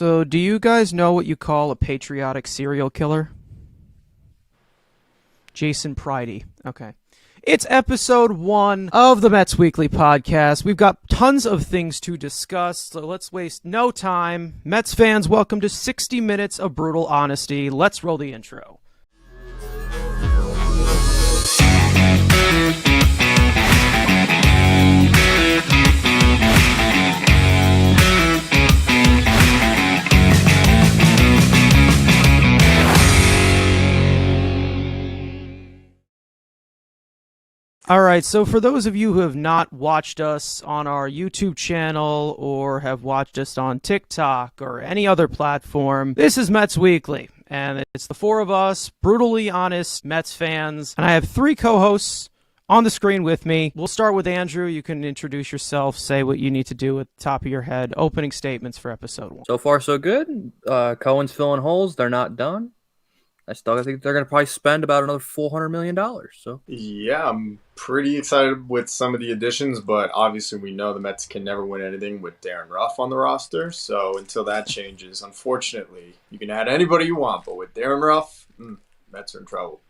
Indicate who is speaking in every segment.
Speaker 1: So, do you guys know what you call a patriotic serial killer? Jason Pridey. Okay. It's episode 1 of the Mets Weekly podcast. We've got tons of things to discuss, so let's waste no time. Mets fans, welcome to 60 minutes of brutal honesty. Let's roll the intro. All right, so for those of you who have not watched us on our YouTube channel or have watched us on TikTok or any other platform, this is Mets Weekly, and it's the four of us, brutally honest Mets fans, and I have 3 co-hosts on the screen with me. We'll start with Andrew. You can introduce yourself, say what you need to do at the top of your head, opening statements for episode 1.
Speaker 2: So far, so good. Cohen's filling holes. They're not done. I think they're going to probably spend about another $400 million. So
Speaker 3: yeah, I'm pretty excited with some of the additions, but obviously we know the Mets can never win anything with Darren Ruff on the roster. So until that changes, unfortunately, you can add anybody you want, but with Darren Ruff, Mets are in trouble.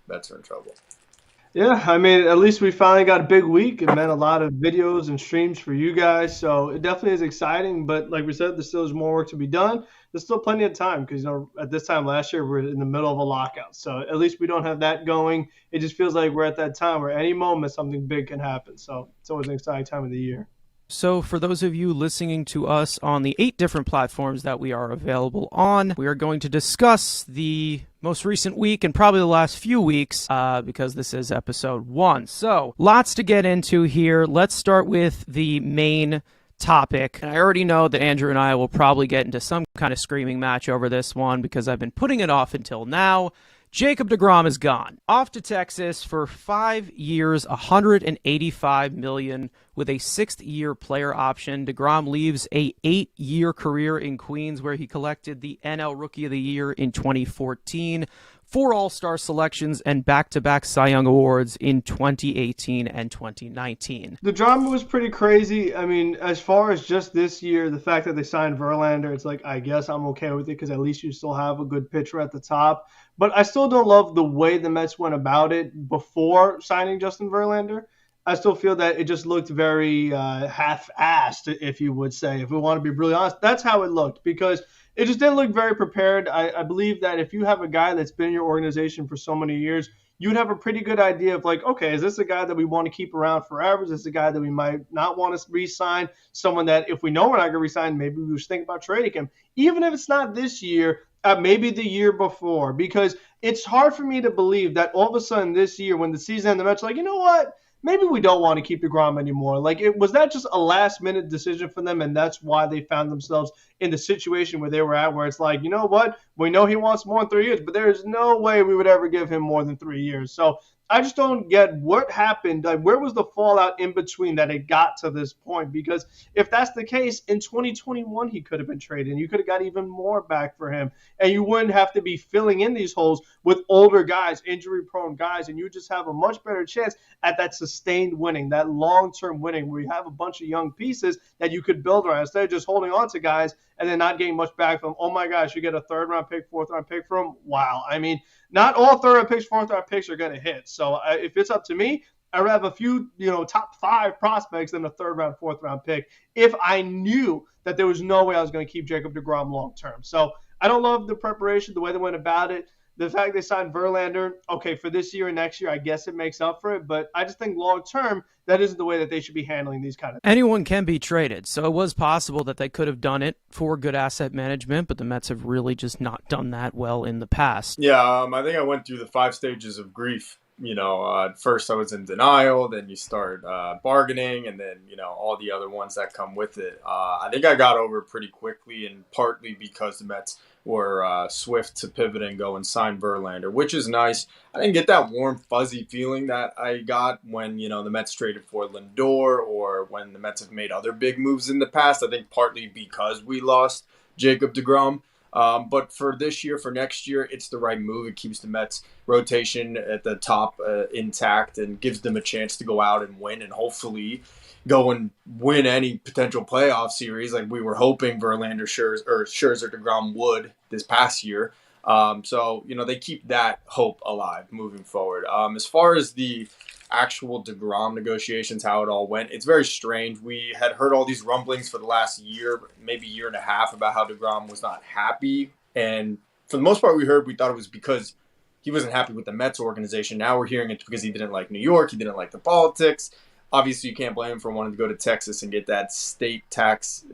Speaker 4: Yeah, I mean, at least we finally got a big week. It meant a lot of videos and streams for you guys, so it definitely is exciting. But like we said, there's still more work to be done. There's still plenty of time because, at this time last year, we're in the middle of a lockout. So at least we don't have that going. It just feels like we're at that time where any moment something big can happen. So it's always an exciting time of the year.
Speaker 1: So for those of you listening to us on the 8 different platforms that we are available on, we are going to discuss the most recent week and probably the last few weeks because this is episode 1. So lots to get into here. Let's start with the main topic. And I already know that Andrew and I will probably get into some kind of screaming match over this one because I've been putting it off until now. Jacob deGrom is gone. Off to Texas for 5 years, $185 million with a 6th-year player option. deGrom leaves a 8-year career in Queens where he collected the NL Rookie of the Year in 2014, 4 All-Star selections, and back-to-back Cy Young Awards in 2018 and 2019.
Speaker 4: The drama was pretty crazy. I mean, as far as just this year, the fact that they signed Verlander, it's like, I guess I'm okay with it because at least you still have a good pitcher at the top. But I still don't love the way the Mets went about it before signing Justin Verlander. I still feel that it just looked very half-assed, if you would say. If we want to be really honest, that's how it looked because it just didn't look very prepared. I believe that if you have a guy that's been in your organization for so many years, you'd have a pretty good idea of like, okay, is this a guy that we want to keep around forever? Is this a guy that we might not want to re-sign? Someone that if we know we're not going to re-sign, maybe we should think about trading him. Even if it's not this year, maybe the year before, because it's hard for me to believe that all of a sudden this year when the season ended, the Mets are like, you know what? Maybe we don't want to keep deGrom anymore. Like, was that just a last-minute decision for them, and that's why they found themselves in the situation where they were at, where it's like, you know what? We know he wants more than 3 years, but there's no way we would ever give him more than 3 years. So I just don't get what happened. Like, where was the fallout in between that it got to this point? Because if that's the case, in 2021 he could have been traded, and you could have got even more back for him, and you wouldn't have to be filling in these holes with older guys, injury-prone guys, and you just have a much better chance at that sustained winning, that long-term winning, where you have a bunch of young pieces that you could build around instead of just holding on to guys and then not getting much back from them. Oh my gosh, you get a 3rd-round pick, 4th-round pick from him? Wow. I mean, not all 3rd-round picks, 4th-round picks are going to hit. So if it's up to me, I'd have a few, top 5 prospects than a 3rd-round, 4th-round pick if I knew that there was no way I was going to keep Jacob deGrom long-term. So I don't love the preparation, the way they went about it. The fact they signed Verlander, okay, for this year and next year, I guess it makes up for it. But I just think long-term, that isn't the way that they should be handling these kind of things.
Speaker 1: Anyone can be traded, so it was possible that they could have done it for good asset management, but the Mets have really just not done that well in the past.
Speaker 3: Yeah, I think I went through the 5 stages of grief. At first I was in denial, then you start bargaining, and then, all the other ones that come with it. I think I got over it pretty quickly, and partly because the Mets were swift to pivot and go and sign Verlander, which is nice. I didn't get that warm, fuzzy feeling that I got when, the Mets traded for Lindor or when the Mets have made other big moves in the past. I think partly because we lost Jacob deGrom. But for this year, for next year, it's the right move. It keeps the Mets rotation at the top intact and gives them a chance to go out and win and hopefully go and win any potential playoff series like we were hoping Verlander, Scherzer, deGrom would this past year. So, they keep that hope alive moving forward. As far as the actual deGrom negotiations, how it all went, it's very strange. We had heard all these rumblings for the last year, maybe year and a half, about how deGrom was not happy. And for the most part, we thought it was because he wasn't happy with the Mets organization. Now we're hearing it's because he didn't like New York. He didn't like the politics. Obviously, you can't blame him for wanting to go to Texas and get that state tax,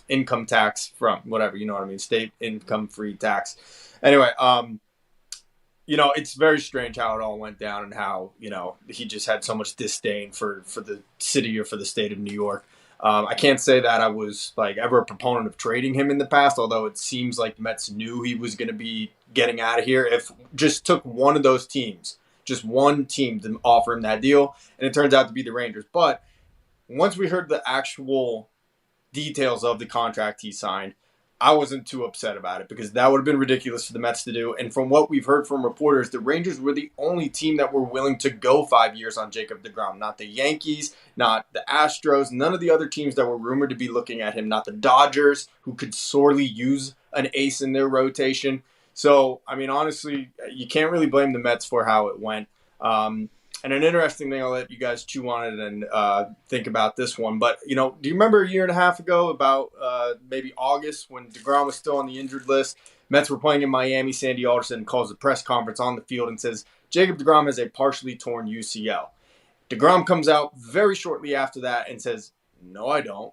Speaker 3: income tax from whatever, state income-free tax. Anyway, it's very strange how it all went down and how, he just had so much disdain for the city or for the state of New York. I can't say that I was ever a proponent of trading him in the past, although it seems like the Mets knew he was going to be getting out of here. If just took one of those teams, just one team to offer him that deal, and it turns out to be the Rangers. But once we heard the actual details of the contract he signed, I wasn't too upset about it because that would have been ridiculous for the Mets to do. And from what we've heard from reporters, the Rangers were the only team that were willing to go 5 years on Jacob deGrom. Not the Yankees, not the Astros, none of the other teams that were rumored to be looking at him, not the Dodgers, who could sorely use an ace in their rotation. So, honestly, you can't really blame the Mets for how it went. And an interesting thing, I'll let you guys chew on it and think about this one. But, do you remember a year and a half ago, about maybe August, when deGrom was still on the injured list? Mets were playing in Miami. Sandy Alderson calls a press conference on the field and says, Jacob deGrom has a partially torn UCL. deGrom comes out very shortly after that and says, no, I don't.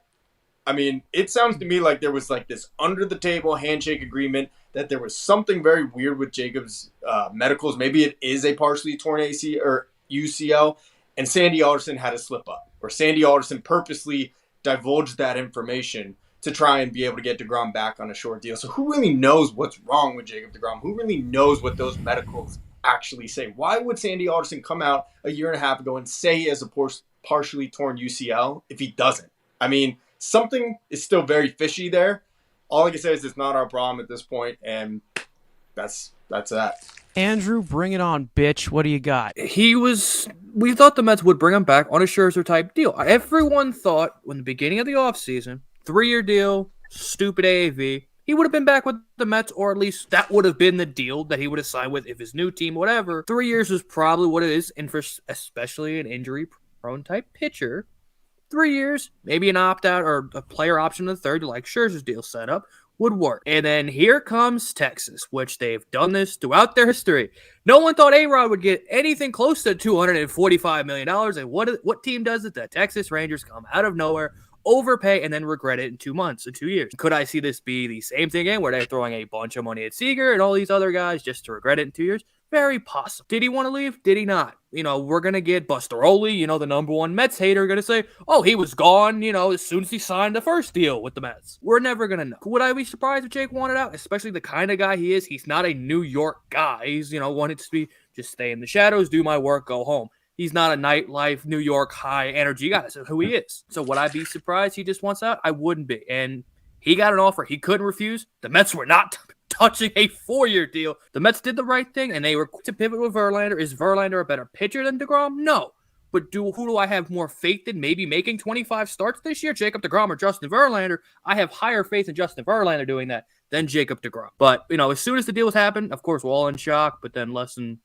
Speaker 3: It sounds to me like there was this under-the-table handshake agreement that there was something very weird with Jacob's medicals. Maybe it is a partially torn AC or UCL, and Sandy Alderson had a slip up, or Sandy Alderson purposely divulged that information to try and be able to get deGrom back on a short deal. So who really knows what's wrong with Jacob deGrom? Who really knows what those medicals actually say? Why would Sandy Alderson come out a year and a half ago and say he has a partially torn UCL if he doesn't? Something is still very fishy there. All I can say is it's not our problem at this point, and that's that.
Speaker 1: Andrew, bring it on, bitch. What do you got?
Speaker 2: We thought the Mets would bring him back on a Scherzer-type deal. Everyone thought, in the beginning of the offseason, 3-year deal, stupid AAV, he would have been back with the Mets, or at least that would have been the deal that he would have signed with if his new team, whatever. 3 years is probably what it is, and for especially an injury-prone type pitcher, 3 years, maybe an opt-out or a player option in the third, like Scherzer's deal set up, would work. And then here comes Texas, which they've done this throughout their history. No one thought A-Rod would get anything close to $245 million. And what team does it? The Texas Rangers come out of nowhere, overpay, and then regret it in 2 months, in 2 years. Could I see this be the same thing again, where they're throwing a bunch of money at Seager and all these other guys just to regret it in 2 years? Very possible. Did he want to leave? Did he not? We're going to get Buster Olney, the number one Mets hater, going to say, oh, he was gone, as soon as he signed the first deal with the Mets. We're never going to know. Would I be surprised if Jake wanted out? Especially the kind of guy he is. He's not a New York guy. He's, wanted to be just stay in the shadows, do my work, go home. He's not a nightlife, New York, high-energy guy. That's who he is. So would I be surprised he just wants out? I wouldn't be. And he got an offer he couldn't refuse. The Mets were not touching a 4-year deal. The Mets did the right thing, and they were quick to pivot with Verlander. Is Verlander a better pitcher than deGrom? No. But who do I have more faith in maybe making 25 starts this year? Jacob deGrom or Justin Verlander? I have higher faith in Justin Verlander doing that than Jacob deGrom. But, as soon as the deals happened, of course, we're all in shock, but then less than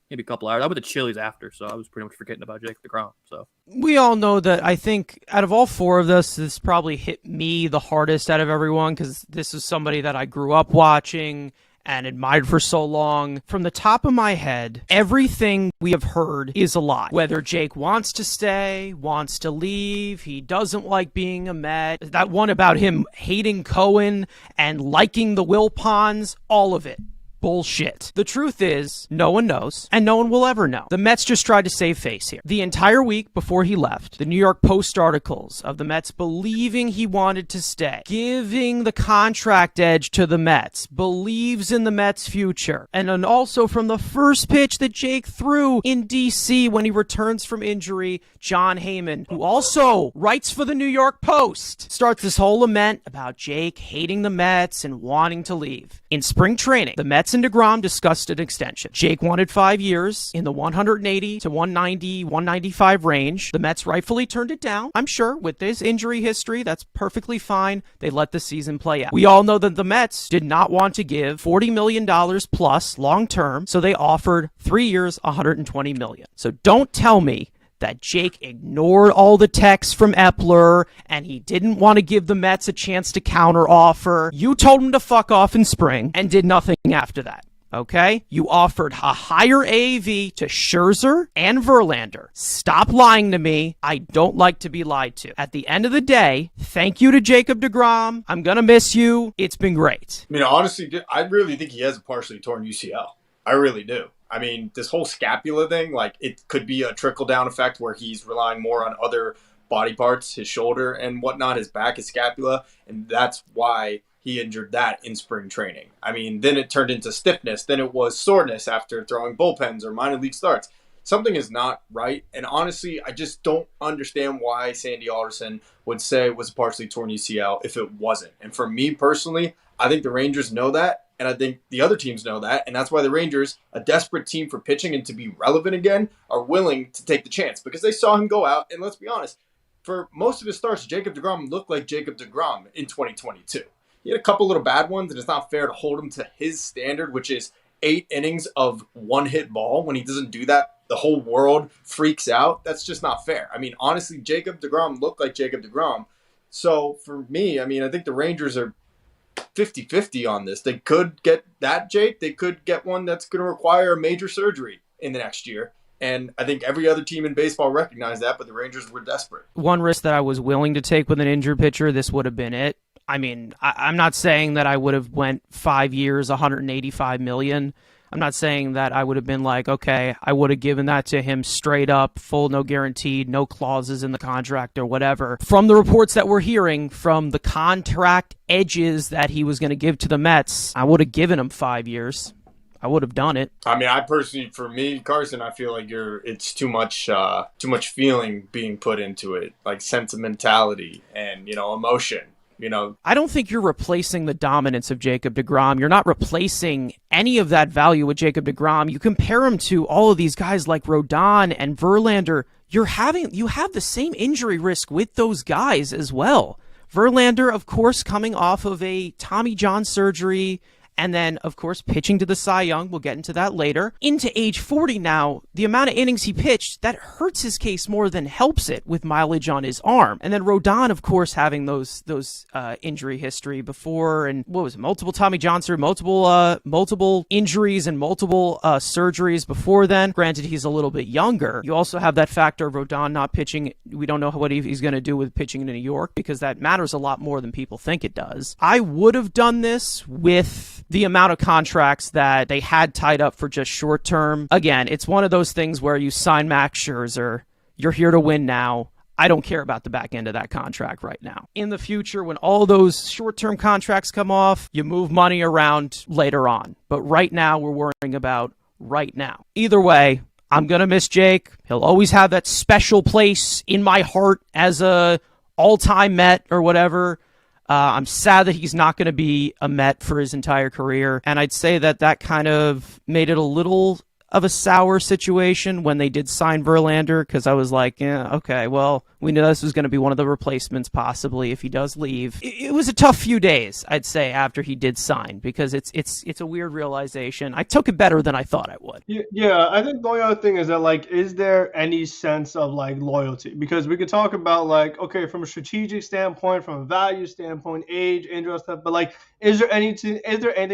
Speaker 2: maybe a couple hours. I went to Chili's after, so I was pretty much forgetting about Jacob deGrom. So
Speaker 1: we all know that. I think out of all four of us, this probably hit me the hardest out of everyone because this is somebody that I grew up watching and admired for so long. From the top of my head, everything we have heard is a lie. Whether Jake wants to stay, wants to leave, he doesn't like being a Met, that one about him hating Cohen and liking the Wilpons, all of it. Bullshit. The truth is, no one knows, and no one will ever know. The Mets just tried to save face here. The entire week before he left, the New York Post articles of the Mets believing he wanted to stay, giving the contract edge to the Mets, believes in the Mets' future, and then also from the first pitch that Jake threw in D.C. when he returns from injury, John Heyman, who also writes for the New York Post, starts this whole lament about Jake hating the Mets and wanting to leave. In spring training, the Mets Mets and deGrom discussed an extension. Jake wanted 5 years in the 180 to 190, 195 range. The Mets rightfully turned it down. I'm sure with his injury history, that's perfectly fine. They let the season play out. We all know that the Mets did not want to give $40 million plus long term, so they offered 3 years, $120 million. So don't tell me that Jake ignored all the texts from Epler and he didn't want to give the Mets a chance to counter offer. You told him to fuck off in spring and did nothing after that. Okay? You offered a higher AAV to Scherzer and Verlander. Stop lying to me. I don't like to be lied to. At the end of the day, thank you to Jacob deGrom. I'm going to miss you. It's been great.
Speaker 3: I mean, honestly, I really think he has a partially torn UCL. I really do. I mean, this whole scapula thing, like, it could be a trickle-down effect where he's relying more on other body parts, his shoulder and whatnot, his back, his scapula, and that's why he injured that in spring training. I mean, then it turned into stiffness. Then it was soreness after throwing bullpens or minor league starts. Something is not right, and honestly, I just don't understand why Sandy Alderson would say it was a partially torn UCL if it wasn't. And for me personally, I think the Rangers know that, and I think the other teams know that, and that's why the Rangers, a desperate team for pitching and to be relevant again, are willing to take the chance because they saw him go out, and let's be honest, for most of his starts, Jacob deGrom looked like Jacob deGrom in 2022. He had a couple little bad ones, and it's not fair to hold him to his standard, which is 8 innings of one-hit ball. When he doesn't do that, the whole world freaks out. That's just not fair. I mean, honestly, Jacob deGrom looked like Jacob deGrom. So for me, I mean, I think the Rangers are 50-50 on this. They could get that Jake. They could get one that's going to require a major surgery in the next year. And I think every other team in baseball recognized that, but the Rangers were desperate.
Speaker 1: One risk that I was willing to take with an injured pitcher, this would have been it. I mean, I'm not saying that I would have went 5 years, $185 million. I'm not saying that I would have been like, okay, I would have given that to him straight up, full, no guaranteed, no clauses in the contract or whatever. From the reports that we're hearing, from the contract edges that he was going to give to the Mets, I would have given him 5 years. I would have done it.
Speaker 3: I mean, I personally, for me, Carson, I feel like it's too much feeling being put into it, like sentimentality and, emotion.
Speaker 1: I don't think you're replacing the dominance of Jacob deGrom. You're not replacing any of that value with Jacob deGrom. You compare him to all of these guys like Rodon and Verlander. You have the same injury risk with those guys as well. Verlander, of course, coming off of a Tommy John surgery, and then, of course, pitching to the Cy Young. We'll get into that later. Into age 40 now, the amount of innings he pitched, that hurts his case more than helps it with mileage on his arm. And then Rodon, of course, having those injury history before, and what was it, multiple Tommy John surgery, multiple injuries and multiple surgeries before then. Granted, he's a little bit younger. You also have that factor of Rodon not pitching. We don't know what he's going to do with pitching in New York because that matters a lot more than people think it does. I would have done this with the amount of contracts that they had tied up for just short term. Again, it's one of those things where you sign Max Scherzer, you're here to win now. I don't care about the back end of that contract right now. In the future, when all those short-term contracts come off, you move money around later on. But right now, we're worrying about right now. Either way, I'm going to miss Jake. He'll always have that special place in my heart as a all-time Met or whatever. I'm sad that he's not going to be a Met for his entire career. And I'd say that kind of made it a little of a sour situation when they did sign Verlander, because I was like, yeah, okay, well, we knew this was going to be one of the replacements possibly if he does leave. It was a tough few days, I'd say, after he did sign, because it's a weird realization. I took it better than I thought I would.
Speaker 4: Yeah, I think the only other thing is that, like, is there any sense of, like, loyalty? Because we could talk about, like, okay, from a strategic standpoint, from a value standpoint, age, injury stuff, but, like, is there anything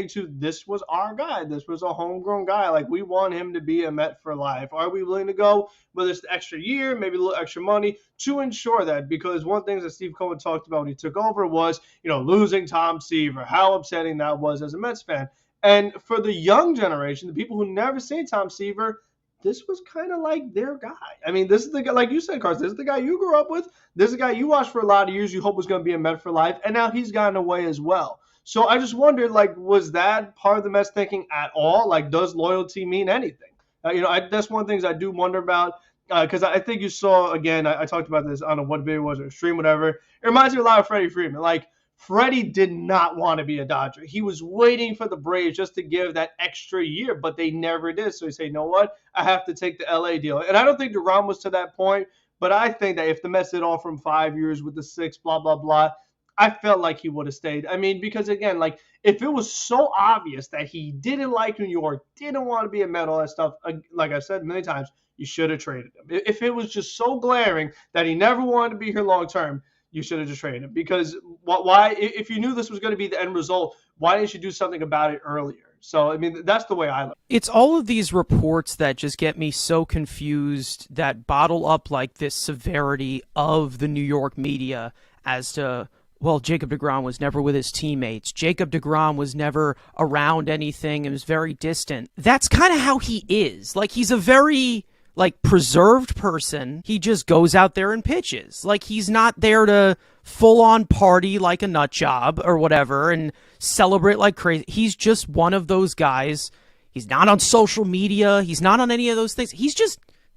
Speaker 4: to this was our guy, this was a homegrown guy, like, we want him to be a Met for life? Are we willing to go, whether it's the extra year, maybe a little extra money, to ensure that? Because one thing that Steve Cohen talked about when he took over was, losing Tom Seaver, how upsetting that was as a Mets fan. And for the young generation, the people who never seen Tom Seaver, this was kind of like their guy. I mean, this is the guy, like you said, Carson, this is the guy you grew up with. This is the guy you watched for a lot of years, you hope was going to be a Met for life, and now he's gotten away as well. So I just wondered, like, was that part of the Mets thinking at all? Like, does loyalty mean anything? That's one of the things I do wonder about, because I think you saw, again, I talked about this, I don't know what video it was, or stream, whatever. It reminds me a lot of Freddie Freeman. Like, Freddie did not want to be a Dodger. He was waiting for the Braves just to give that extra year, but they never did. So he said, you know what? I have to take the LA deal. And I don't think DeGrom was to that point, but I think that if the Mets did offer him 5 years with the 6, blah, blah, blah, I felt like he would have stayed. I mean, because again, like if it was so obvious that he didn't like New York, didn't want to be a Met, all that stuff, like I said many times, you should have traded him. If it was just so glaring that he never wanted to be here long term, you should have just traded him. Because why? If you knew this was going to be the end result, why didn't you do something about it earlier? So, I mean, that's the way I look.
Speaker 1: It's all of these reports that just get me so confused, that bottle up like this severity of the New York media as to, well, Jacob deGrom was never with his teammates. Jacob deGrom was never around anything and was very distant. That's kind of how he is. Like, he's a very preserved person. He just goes out there and pitches. Like, he's not there to full on party like a nut job or whatever and celebrate like crazy. He's just one of those guys. He's not on social media. He's not on any of those things.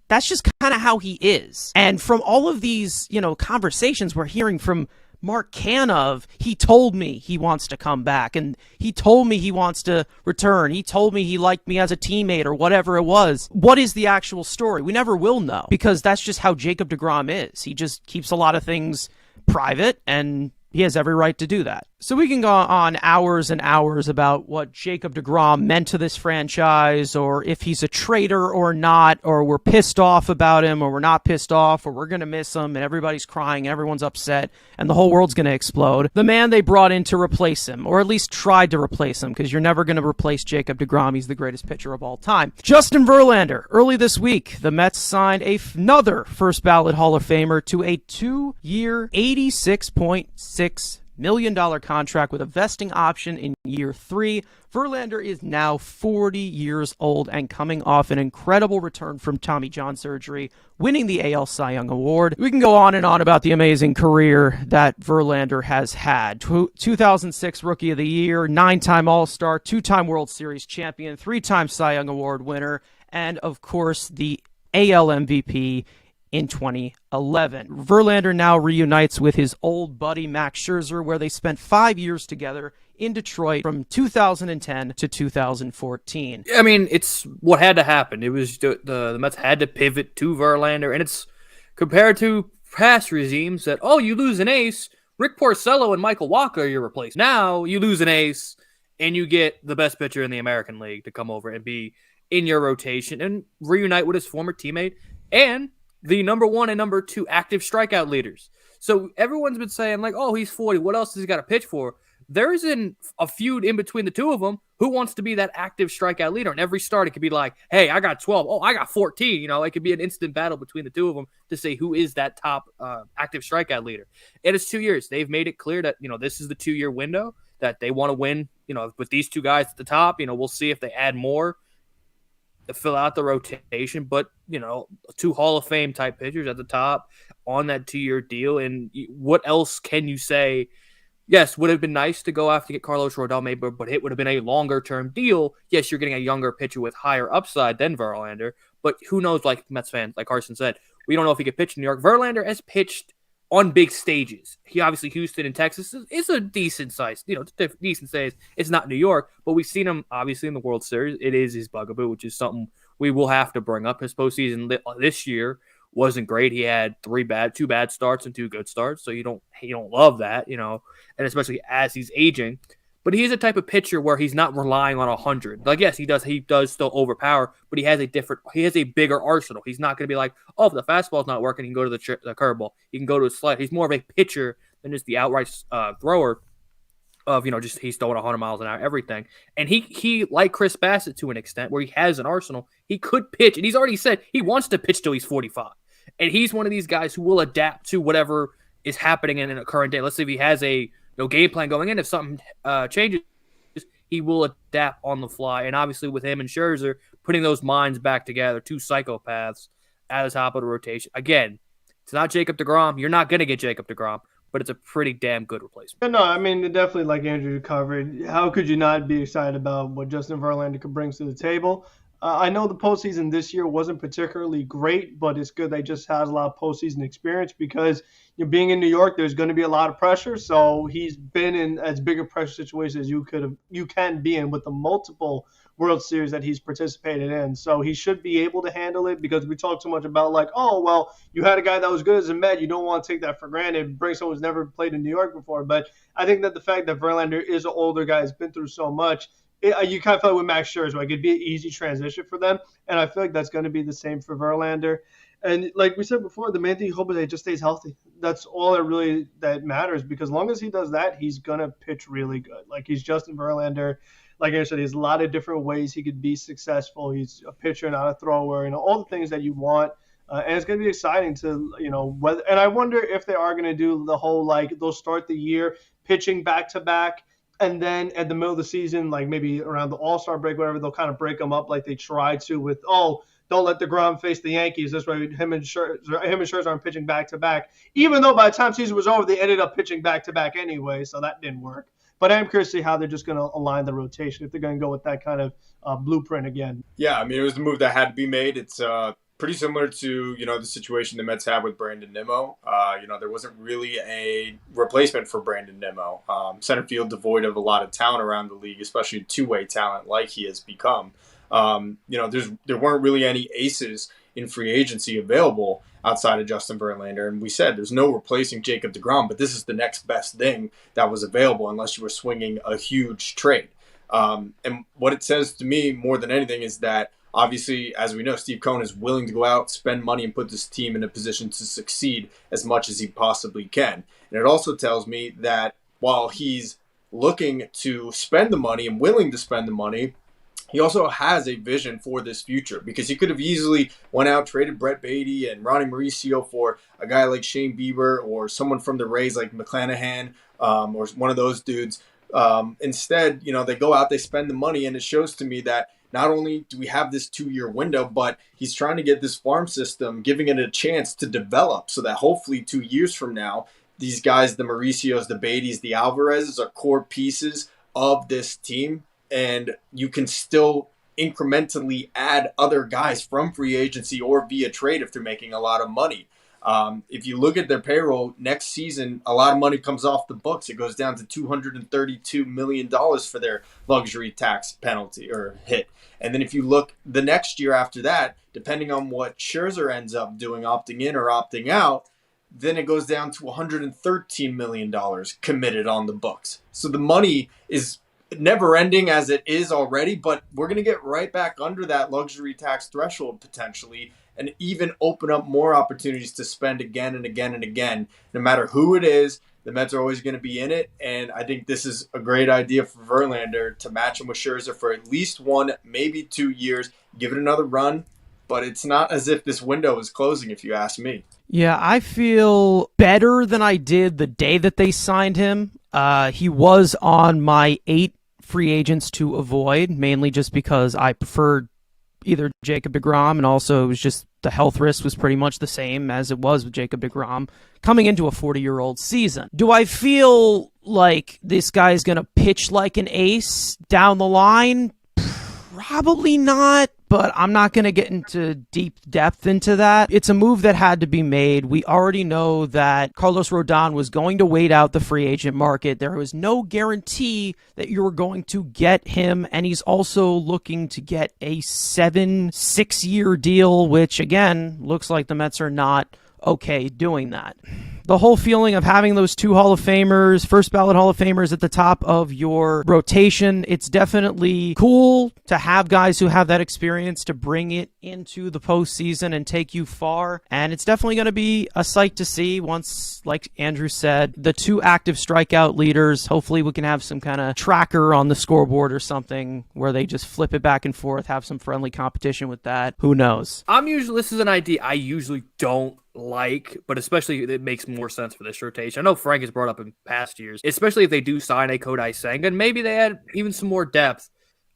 Speaker 1: That's just kind of how he is. And from all of these, conversations we're hearing from Mark Canov, he told me he wants to come back, and he told me he wants to return. He told me he liked me as a teammate or whatever it was. What is the actual story? We never will know, because that's just how Jacob deGrom is. He just keeps a lot of things private, and he has every right to do that. So we can go on hours and hours about what Jacob deGrom meant to this franchise, or if he's a traitor or not, or we're pissed off about him, or we're not pissed off, or we're going to miss him, and everybody's crying, and everyone's upset, and the whole world's going to explode. The man they brought in to replace him, or at least tried to replace him, because you're never going to replace Jacob deGrom. He's the greatest pitcher of all time. Justin Verlander. Early this week, the Mets signed another first-ballot Hall of Famer to a 2-year, $86.6 million contract with a vesting option in year 3. Verlander is now 40 years old and coming off an incredible return from Tommy John surgery, winning the AL Cy Young Award. We can go on and on about the amazing career that Verlander has had. 2006 Rookie of the Year, 9-time All-Star, 2-time World Series champion, 3-time Cy Young Award winner, and of course the AL MVP in 2011. Verlander now reunites with his old buddy Max Scherzer, where they spent 5 years together in Detroit from 2010 to 2014.
Speaker 2: I mean, it's what had to happen. It was the Mets had to pivot to Verlander, and it's compared to past regimes that, you lose an ace, Rick Porcello and Michael Walker are your replacement. Now you lose an ace, and you get the best pitcher in the American League to come over and be in your rotation and reunite with his former teammate and the number 1 and number 2 active strikeout leaders. So everyone's been saying, he's 40. What else has he got to pitch for? There isn't a feud in between the two of them. Who wants to be that active strikeout leader? And every start, it could be like, hey, I got 12. Oh, I got 14. It could be an instant battle between the two of them to say who is that top active strikeout leader. And it's 2 years. They've made it clear that, this is the 2-year window that they want to win, with these two guys at the top. We'll see if they add more to fill out the rotation, but 2 Hall of Fame type pitchers at the top on that 2-year deal. And what else can you say? Yes, would have been nice to go after to get Carlos Rodon, maybe, but it would have been a longer term deal. Yes, you're getting a younger pitcher with higher upside than Verlander, but who knows? Like Mets fans, like Carson said, we don't know if he could pitch in New York. Verlander has pitched on big stages. He obviously, Houston and Texas is a decent size, decent size. It's not New York, but we've seen him obviously in the World Series. It is his bugaboo, which is something we will have to bring up. His postseason this year wasn't great. He had 2 bad starts and 2 good starts. So you don't love that, and especially as he's aging. But he is a type of pitcher where he's not relying on 100. Yes, he does still overpower, but he has a bigger arsenal. He's not going to be like, if the fastball's not working, he can go to the curveball. He can go to a slider. He's more of a pitcher than just the outright thrower of, just he's throwing 100 miles an hour, everything. And he like Chris Bassett to an extent where he has an arsenal. He could pitch, and he's already said he wants to pitch till he's 45. And he's one of these guys who will adapt to whatever is happening in a current day. Let's say if he has a game plan going in, if something changes, he will adapt on the fly. And obviously with him and Scherzer, putting those minds back together, 2 psychopaths at the top of the rotation. Again, it's not Jacob deGrom. You're not going to get Jacob deGrom, but it's a pretty damn good replacement.
Speaker 4: No, I mean, definitely, like Andrew covered, how could you not be excited about what Justin Verlander could bring to the table? I know the postseason this year wasn't particularly great, but it's good that he just has a lot of postseason experience because being in New York, there's going to be a lot of pressure. So he's been in as big a pressure situation as you can be in with the multiple World Series that he's participated in. So he should be able to handle it because we talk so much about like, oh, well, you had a guy that was good as a Met. You don't want to take that for granted. Bring someone who's never played in New York before. But I think that the fact that Verlander is an older guy, has been through so much, you kind of feel like with Max Scherzer, like it'd be an easy transition for them. And I feel like that's going to be the same for Verlander. And like we said before, the main thing you hope is that he just stays healthy. That's all that matters because as long as he does that, he's going to pitch really good. Like he's Justin Verlander. Like I said, there's a lot of different ways he could be successful. He's a pitcher, not a thrower, all the things that you want. And it's going to be exciting to, whether. And I wonder if they are going to do the whole, like, they'll start the year pitching back-to-back. And then at the middle of the season, like maybe around the All-Star break, whatever, they'll kind of break them up like they tried to with, don't let deGrom face the Yankees. This way him and Scherzer aren't pitching back-to-back. Even though by the time season was over, they ended up pitching back-to-back anyway, so that didn't work. But I'm curious to see how they're just going to align the rotation, if they're going to go with that kind of blueprint again.
Speaker 3: Yeah, I mean, it was the move that had to be made. It's pretty similar to, the situation the Mets had with Brandon Nimmo. There wasn't really a replacement for Brandon Nimmo. Center field devoid of a lot of talent around the league, especially two-way talent like he has become. There weren't really any aces in free agency available outside of Justin Verlander. And we said there's no replacing Jacob deGrom, but this is the next best thing that was available unless you were swinging a huge trade. And what it says to me more than anything is that obviously, as we know, Steve Cohen is willing to go out, spend money, and put this team in a position to succeed as much as he possibly can. And it also tells me that while he's looking to spend the money and willing to spend the money, he also has a vision for this future because he could have easily went out, traded Brett Beatty and Ronnie Mauricio for a guy like Shane Bieber or someone from the Rays like McClanahan or one of those dudes. Instead, they go out, they spend the money, and it shows to me that not only do we have this 2-year window, but he's trying to get this farm system, giving it a chance to develop so that hopefully 2 years from now, these guys, the Mauricios, the Beattys, the Alvarezes are core pieces of this team. And you can still incrementally add other guys from free agency or via trade if they're making a lot of money. If you look at their payroll next season, a lot of money comes off the books. It goes down to $232 million for their luxury tax penalty or hit. And then if you look the next year after that, depending on what Scherzer ends up doing, opting in or opting out, then it goes down to $113 million committed on the books. So the money is never ending as it is already, but we're going to get right back under that luxury tax threshold potentially and even open up more opportunities to spend again and again and again. No matter who it is, the Mets are always going to be in it, and I think this is a great idea for Verlander to match him with Scherzer for at least 1, maybe 2 years, give it another run, but it's not as if this window is closing, if you ask me.
Speaker 1: Yeah, I feel better than I did the day that they signed him. He was on my 8 free agents to avoid, mainly just because I preferred either Jacob deGrom, and also it was just the health risk was pretty much the same as it was with Jacob deGrom coming into a 40-year-old season. Do I feel like this guy's going to pitch like an ace down the line? Probably not, but I'm not going to get into deep depth into that. It's a move that had to be made. We already know that Carlos Rodon was going to wait out the free agent market. There was no guarantee that you were going to get him, and he's also looking to get a 6-year deal, which, again, looks like the Mets are not okay doing that. The whole feeling of having those 2 Hall of Famers, first ballot Hall of Famers at the top of your rotation, it's definitely cool to have guys who have that experience to bring it into the postseason and take you far. And it's definitely going to be a sight to see once, like Andrew said, the 2 active strikeout leaders. Hopefully we can have some kind of tracker on the scoreboard or something where they just flip it back and forth, have some friendly competition with that. Who knows?
Speaker 2: This is an idea I usually don't like, but especially it makes more sense for this rotation. I know Frank has brought up in past years, especially if they do sign a Kodai Senga, and maybe they add even some more depth.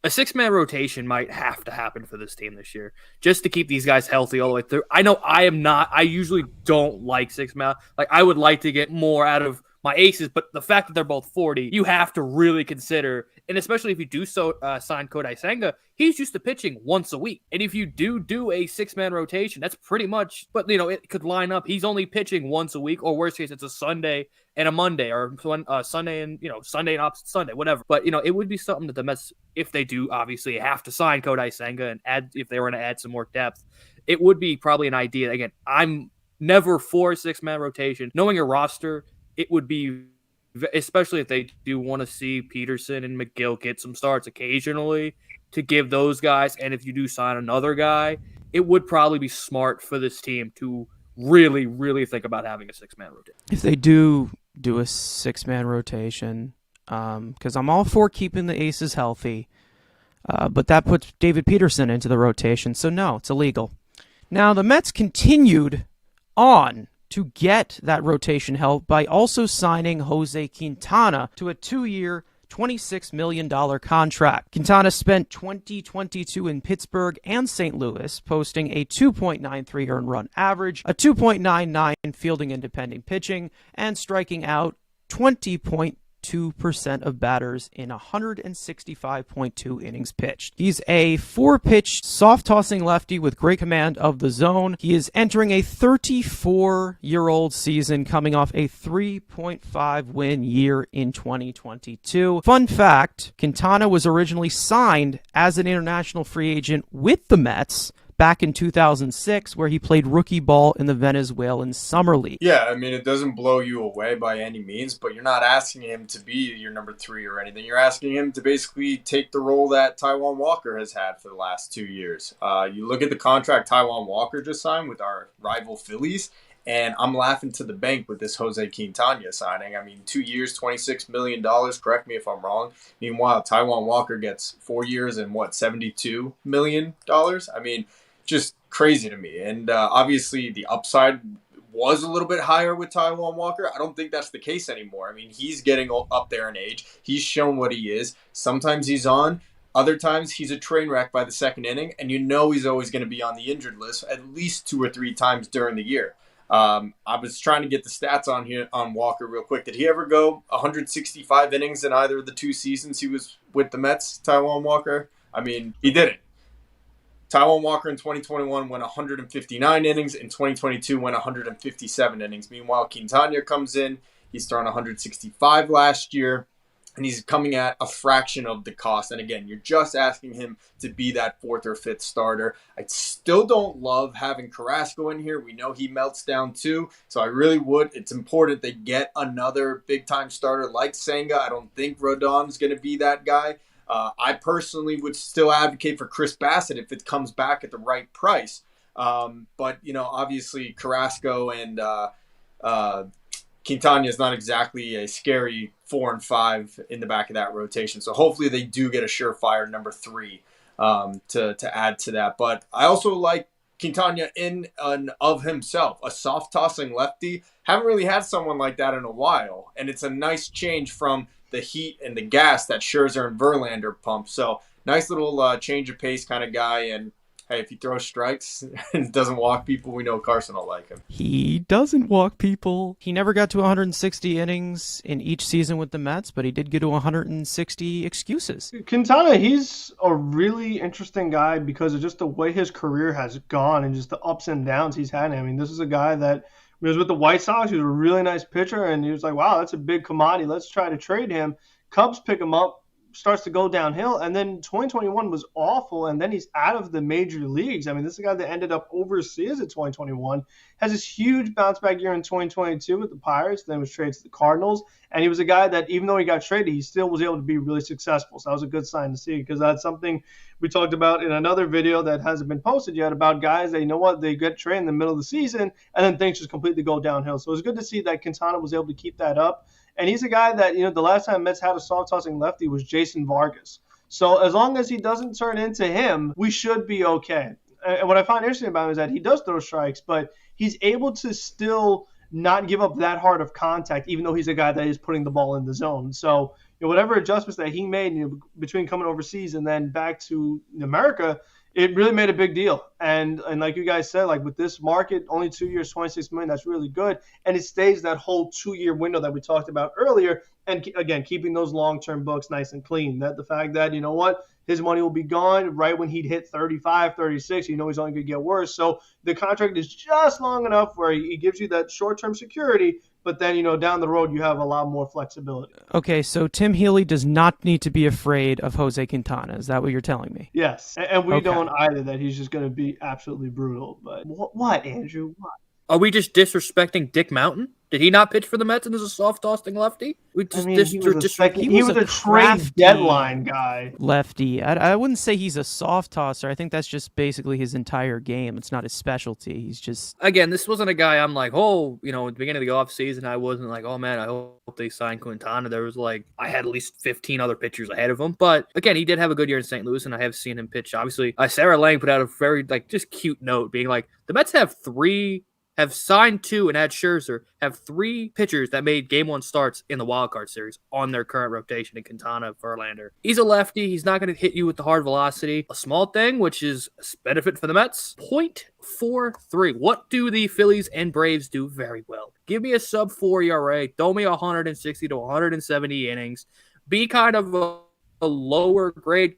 Speaker 2: A 6-man rotation might have to happen for this team this year, just to keep these guys healthy all the way through. I know I usually don't like 6-man. Like, I would like to get more out of my aces, but the fact that they're both 40, you have to really consider, and especially if you do sign Kodai Senga, he's used to pitching once a week. And if you do a 6-man rotation, that's pretty much, but it could line up. He's only pitching once a week, or worst case, it's a Sunday and a Monday, or Sunday and Sunday and opposite Sunday, whatever. But it would be something that the Mets, if they do obviously have to sign Kodai Senga and add, if they were going to add some more depth, it would be probably an idea. Again, I'm never for a 6-man rotation. Knowing your roster, it would be, especially if they do want to see Peterson and McGill get some starts occasionally, to give those guys. And if you do sign another guy, it would probably be smart for this team to really, really think about having a 6-man rotation.
Speaker 1: If they do a 6-man rotation, because I'm all for keeping the aces healthy, but that puts David Peterson into the rotation, so no, it's illegal. Now, the Mets continued on to get that rotation help by also signing Jose Quintana to a 2-year, $26 million contract. Quintana spent 2022 in Pittsburgh and St. Louis, posting a 2.93 earned run average, a 2.99 fielding independent pitching, and striking out 20.2% of batters in 165.2 innings pitched. He's a 4-pitch, soft-tossing lefty with great command of the zone. He is entering a 34-year-old season, coming off a 3.5 win year in 2022. Fun fact, Quintana was originally signed as an international free agent with the Mets back in 2006, where he played rookie ball in the Venezuelan Summer League.
Speaker 3: Yeah, I mean, it doesn't blow you away by any means, but you're not asking him to be your number 3 or anything. You're asking him to basically take the role that Taijuan Walker has had for the last 2 years. You look at the contract Taijuan Walker just signed with our rival Phillies, and I'm laughing to the bank with this Jose Quintana signing. I mean, 2 years, $26 million. Correct me if I'm wrong. Meanwhile, Taijuan Walker gets 4 years and $72 million? I mean, just crazy to me. And obviously the upside was a little bit higher with Taijuan Walker. I don't think that's the case anymore. I mean, he's getting up there in age. He's shown what he is. Sometimes he's on. Other times he's a train wreck by the second inning, and he's always going to be on the injured list at least 2 or 3 times during the year. I was trying to get the stats on here on Walker real quick. Did he ever go 165 innings in either of the 2 seasons he was with the Mets, Taijuan Walker? I mean, he didn't. Taijuan Walker in 2021 went 159 innings. In 2022 went 157 innings. Meanwhile, Quintana comes in. He's thrown 165 last year, and he's coming at a fraction of the cost. And again, you're just asking him to be that 4th or 5th starter. I still don't love having Carrasco in here. We know he melts down too, so I really would. It's important they get another big-time starter like Senga. I don't think Rodon's going to be that guy. I personally would still advocate for Chris Bassett if it comes back at the right price. But, obviously Carrasco and Quintana is not exactly a scary 4 and 5 in the back of that rotation. So hopefully they do get a surefire number 3 to add to that. But I also like Quintana in and of himself, a soft-tossing lefty. Haven't really had someone like that in a while. And it's a nice change from the heat and the gas that Scherzer and Verlander pump. So nice little change of pace kind of guy. And hey, if he throws strikes and doesn't walk people, we know Carson will like him.
Speaker 1: He doesn't walk people. He never got to 160 innings in each season with the Mets, but he did get to 160 excuses.
Speaker 4: Quintana, he's a really interesting guy because of just the way his career has gone and just the ups and downs he's had. I mean, this is a guy that he was with the White Sox. He was a really nice pitcher, and he was like, wow, that's a big commodity. Let's try to trade him. Cubs pick him up, starts to go downhill, and then 2021 was awful, and then he's out of the major leagues. I mean, this is a guy that ended up overseas in 2021, has this huge bounce-back year in 2022 with the Pirates, then was traded to the Cardinals, and he was a guy that, even though he got traded, he still was able to be really successful. So that was a good sign to see, because that's something we talked about in another video that hasn't been posted yet about guys that, they get traded in the middle of the season, and then things just completely go downhill. So it was good to see that Quintana was able to keep that up. And he's a guy that, the last time Mets had a soft-tossing lefty was Jason Vargas. So as long as he doesn't turn into him, we should be okay. And what I find interesting about him is that he does throw strikes, but he's able to still not give up that hard of contact, even though he's a guy that is putting the ball in the zone. So whatever adjustments that he made between coming overseas and then back to America, it really made a big deal. And like you guys said, like with this market, only 2 years, $26 million, that's really good. And it stays that whole 2-year window that we talked about earlier. And again, keeping those long-term books nice and clean. That the fact that, you know what, his money will be gone right when he'd hit 35, 36. You know he's only going to get worse. So the contract is just long enough where he gives you that short-term security, but then, you know, down the road, you have a lot more flexibility.
Speaker 1: Okay, so Tim Healy does not need to be afraid of Jose Quintana. Is that what you're telling me?
Speaker 4: Yes, and we
Speaker 1: Okay.
Speaker 4: don't either that he's just going to be absolutely brutal. But what, Andrew? What?
Speaker 2: Are we just disrespecting Dick Mountain? Did he not pitch for the Mets and is a soft-tossing lefty? We just
Speaker 4: he was a trade
Speaker 1: crafty
Speaker 4: deadline guy.
Speaker 1: lefty. I wouldn't say he's a soft tosser. I think that's just basically his entire game. It's not his specialty. He's just...
Speaker 2: Again, this wasn't a guy I'm like, oh, you know, at the beginning of the offseason, I wasn't like, oh, man, I hope they sign Quintana. There was like, I had at least 15 other pitchers ahead of him. But again, he did have a good year in St. Louis, and I have seen him pitch. Obviously, Sarah Lang put out a very, like, just cute note being like, the Mets have signed 2 and had Scherzer, have 3 pitchers that made game 1 starts in the wild card series on their current rotation in Quintana, Verlander. He's a lefty. He's not going to hit you with the hard velocity. A small thing, which is a benefit for the Mets, 0.43. What do the Phillies and Braves do very well? Give me a sub-4 ERA. Throw me 160 to 170 innings. Be kind of a lower grade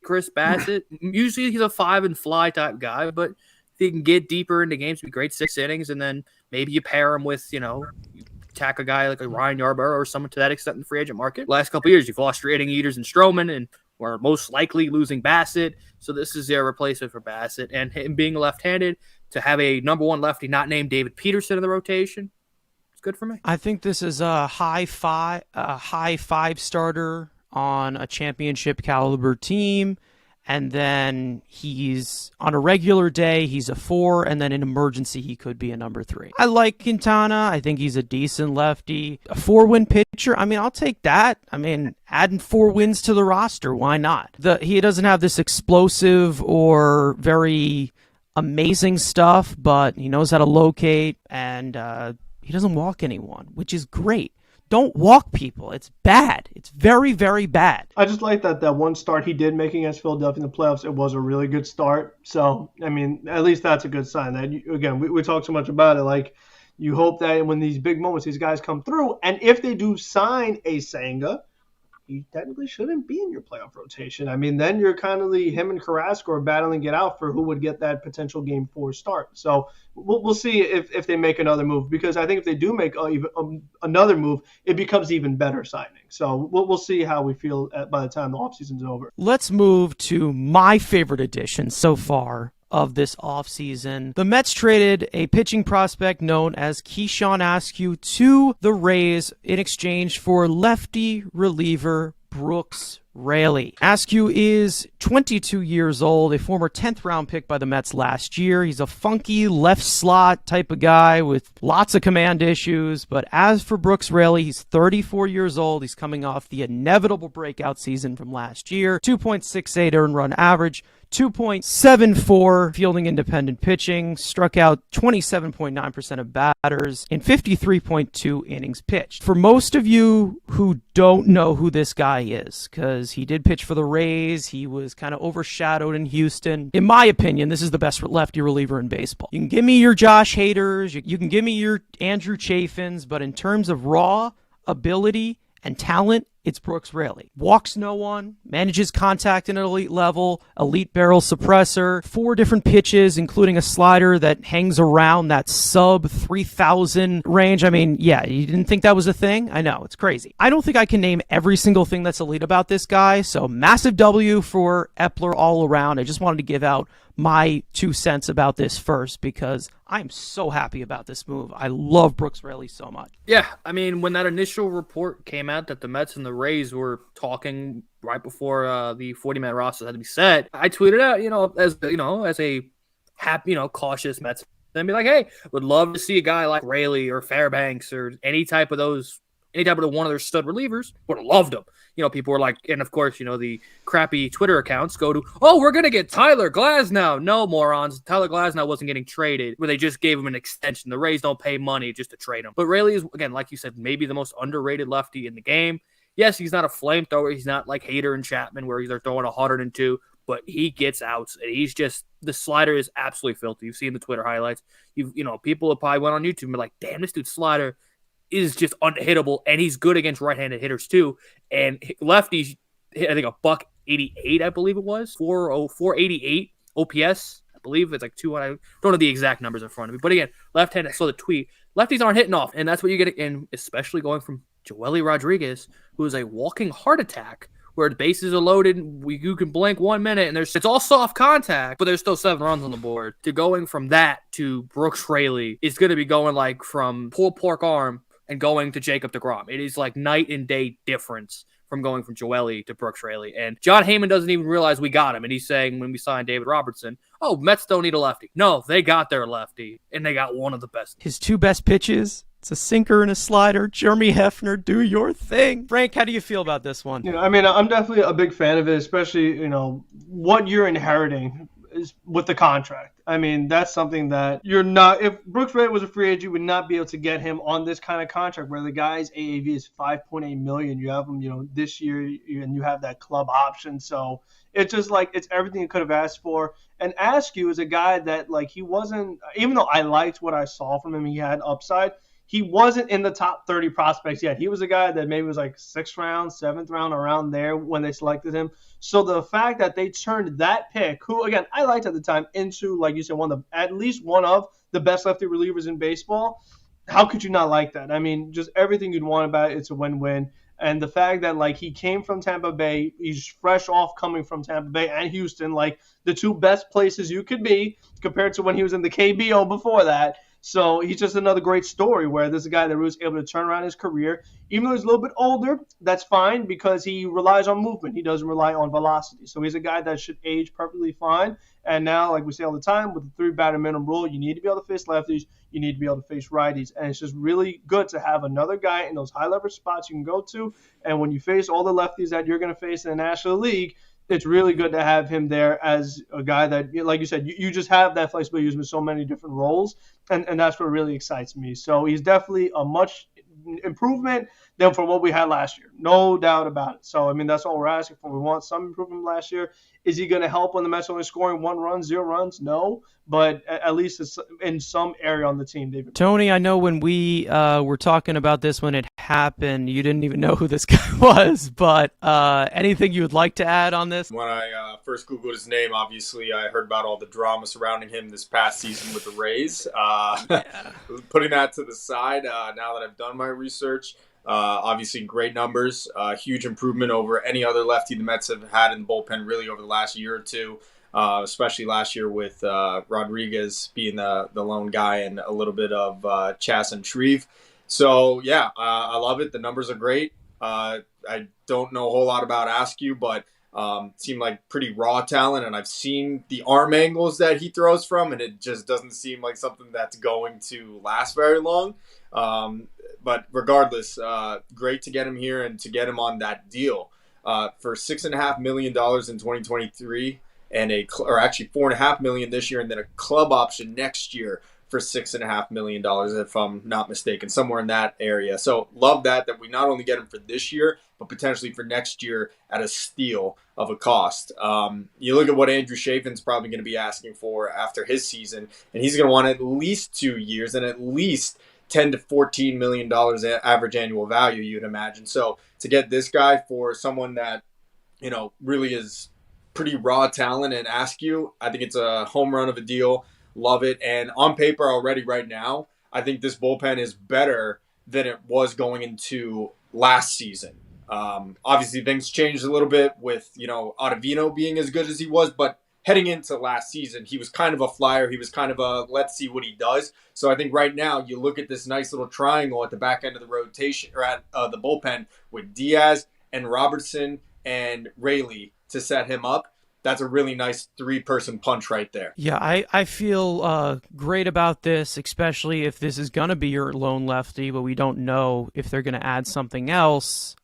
Speaker 2: Chris Bassett. Usually he's a 5 and fly type guy, but he can get deeper into games, be great 6 innings, and then maybe you pair him with, you know, you tack a guy like a Ryan Yarborough or someone to that extent in the free agent market. Last couple of years, you've lost your inning eaters in Stroman, and we're most likely losing Bassett. So this is their replacement for Bassett. And him being left-handed, to have a number 1 lefty not named David Peterson in the rotation, it's good for me.
Speaker 1: I think this is a high 5 starter on a championship caliber team. And then he's on a regular day, he's a 4, and then in emergency, he could be a number 3. I like Quintana. I think he's a decent lefty. A 4-win pitcher, I mean, I'll take that. I mean, adding 4 wins to the roster, why not? He doesn't have this explosive or very amazing stuff, but he knows how to locate, and he doesn't walk anyone, which is great. Don't walk people. It's bad. It's very, very bad.
Speaker 4: I just like that one start he did make against Philadelphia in the playoffs. It was a really good start. So, I mean, at least that's a good sign. That again, we talk so much about it. Like, you hope that when these big moments, these guys come through. And if they do sign a Senga, he technically shouldn't be in your playoff rotation. I mean, then you're kind of him and Carrasco are battling it out for who would get that potential game 4 start. So we'll see if they make another move, because I think if they do make another move, it becomes even better signing. So we'll see how we feel by the time the offseason's over.
Speaker 1: Let's move to my favorite addition so far of this offseason. The Mets traded a pitching prospect known as Keyshawn Askew to the Rays in exchange for lefty reliever Brooks Raley. Askew is 22 years old, a former 10th round pick by the Mets last year. He's a funky left slot type of guy with lots of command issues. But as for Brooks Raley, he's 34 years old. He's coming off the inevitable breakout season from last year. 2.68 earned run average, 2.74 fielding independent pitching, struck out 27.9% of batters in 53.2 innings pitched. For most of you who don't know who this guy is, because he did pitch for the Rays, he was kind of overshadowed in Houston. In my opinion, this is the best lefty reliever in baseball. You can give me your Josh Haders, you can give me your Andrew Chafins, but in terms of raw ability and talent, it's Brooks Raley. Walks no one, manages contact at an elite level, elite barrel suppressor, 4 different pitches, including a slider that hangs around that sub 3,000 range. I mean, yeah, you didn't think that was a thing? I know, it's crazy. I don't think I can name every single thing that's elite about this guy, so massive W for Epler all around. I just wanted to give out my 2 cents about this first, because I'm so happy about this move. I love Brooks Raley so much.
Speaker 2: Yeah, I mean, when that initial report came out that the Mets and the Rays were talking right before the 40-man roster had to be set, I tweeted out, as a happy, cautious Mets, and be like, hey, would love to see a guy like Raley or Fairbanks or any type of one of their stud relievers. Would have loved them. People were like, and of course, the crappy Twitter accounts go to, oh, we're going to get Tyler Glasnow. No, morons. Tyler Glasnow wasn't getting traded, where they just gave him an extension. The Rays don't pay money just to trade him. But Raley is, again, like you said, maybe the most underrated lefty in the game. Yes, he's not a flamethrower. He's not like Hader and Chapman, where they're throwing 102. but he gets outs, and he's just the slider is absolutely filthy. You've seen the Twitter highlights. People have probably went on YouTube and been like, "Damn, this dude's slider is just unhittable," and he's good against right-handed hitters too. And lefties hit, I think, a $188, I believe it was 488 OPS. I believe it's like 200. I don't know the exact numbers in front of me, but again, left-handed. I saw the tweet. Lefties aren't hitting off, and that's what you get. And especially going from Joely Rodriguez, who is a walking heart attack, where the bases are loaded, you can blink 1 minute, and it's all soft contact, but there's still 7 runs on the board. To going from that to Brooks Raley is going to be going like from pulled pork arm and going to Jacob deGrom. It is like night and day difference from going from Joely to Brooks Raley. And John Heyman doesn't even realize we got him. And he's saying when we signed David Robertson, oh, Mets don't need a lefty. No, they got their lefty, and they got one of the best.
Speaker 1: His 2 best pitches, it's a sinker and a slider. Jeremy Hefner, do your thing. Frank, how do you feel about this one?
Speaker 4: I'm definitely a big fan of it, especially, what you're inheriting is with the contract. That's something that you're not – if Brooks Raley was a free agent, you would not be able to get him on this kind of contract where the guy's AAV is $5.8 million. You have him, this year, and you have that club option. So it's just like it's everything you could have asked for. And Askew is a guy that, he wasn't – even though I liked what I saw from him, he had upside – he wasn't in the top 30 prospects yet. He was a guy that maybe was like 6th round, 7th round, around there when they selected him. So the fact that they turned that pick, who, again, I liked at the time, into, like you said, at least one of the best lefty relievers in baseball, how could you not like that? Just everything you'd want about it, it's a win-win. And the fact that, he came from Tampa Bay, he's fresh off coming from Tampa Bay and Houston, the 2 best places you could be compared to when he was in the KBO before that. So he's just another great story where this is a guy that was able to turn around his career. Even though he's a little bit older, that's fine because he relies on movement. He doesn't rely on velocity. So he's a guy that should age perfectly fine. And now, like we say all the time, with the 3-batter minimum rule, you need to be able to face lefties. You need to be able to face righties. And it's just really good to have another guy in those high-leverage spots you can go to. And when you face all the lefties that you're going to face in the National League, it's really good to have him there as a guy that, like you said, you just have that flexibility using so many different roles, and that's what really excites me. So he's definitely a much improvement than from what we had last year. No doubt about it. So, that's all we're asking for. We want some improvement last year. Is he going to help when the Mets only scoring 1 run, 0 runs? No, but at least it's in some area on the team, David.
Speaker 1: Tony, I know when we were talking about this when it happened, you didn't even know who this guy was, but anything you would like to add on this?
Speaker 3: When I first Googled his name, obviously I heard about all the drama surrounding him this past season with the Rays. Putting that to the side, now that I've done my research, obviously great numbers, huge improvement over any other lefty the Mets have had in the bullpen really over the last year or two, especially last year with Rodriguez being the lone guy and a little bit of Chas and Shreve. So, yeah, I love it. The numbers are great. I don't know a whole lot about Askew, but seemed like pretty raw talent, and I've seen the arm angles that he throws from, and it just doesn't seem like something that's going to last very long. But regardless, great to get him here and to get him on that deal for $6.5 million in 2023, and actually $4.5 million this year, and then a club option next year for $6.5 million, if I'm not mistaken, somewhere in that area. So love that we not only get him for this year, but potentially for next year at a steal of a cost. You look at what Andrew Chafin's probably going to be asking for after his season, and he's going to want at least 2 years and at least $10 to $14 million average annual value, you'd imagine. So to get this guy for someone that, really is pretty raw talent and Askew, I think it's a home run of a deal. Love it. And on paper already right now, I think this bullpen is better than it was going into last season. Obviously, things changed a little bit with, Ottavino being as good as he was, but heading into last season, he was kind of a flyer. He was kind of a let's see what he does. So I think right now you look at this nice little triangle at the back end of the rotation or at the bullpen with Diaz and Robertson and Raley to set him up. That's a really nice 3-person punch right there.
Speaker 1: Yeah, I feel great about this, especially if this is going to be your lone lefty, but we don't know if they're going to add something else.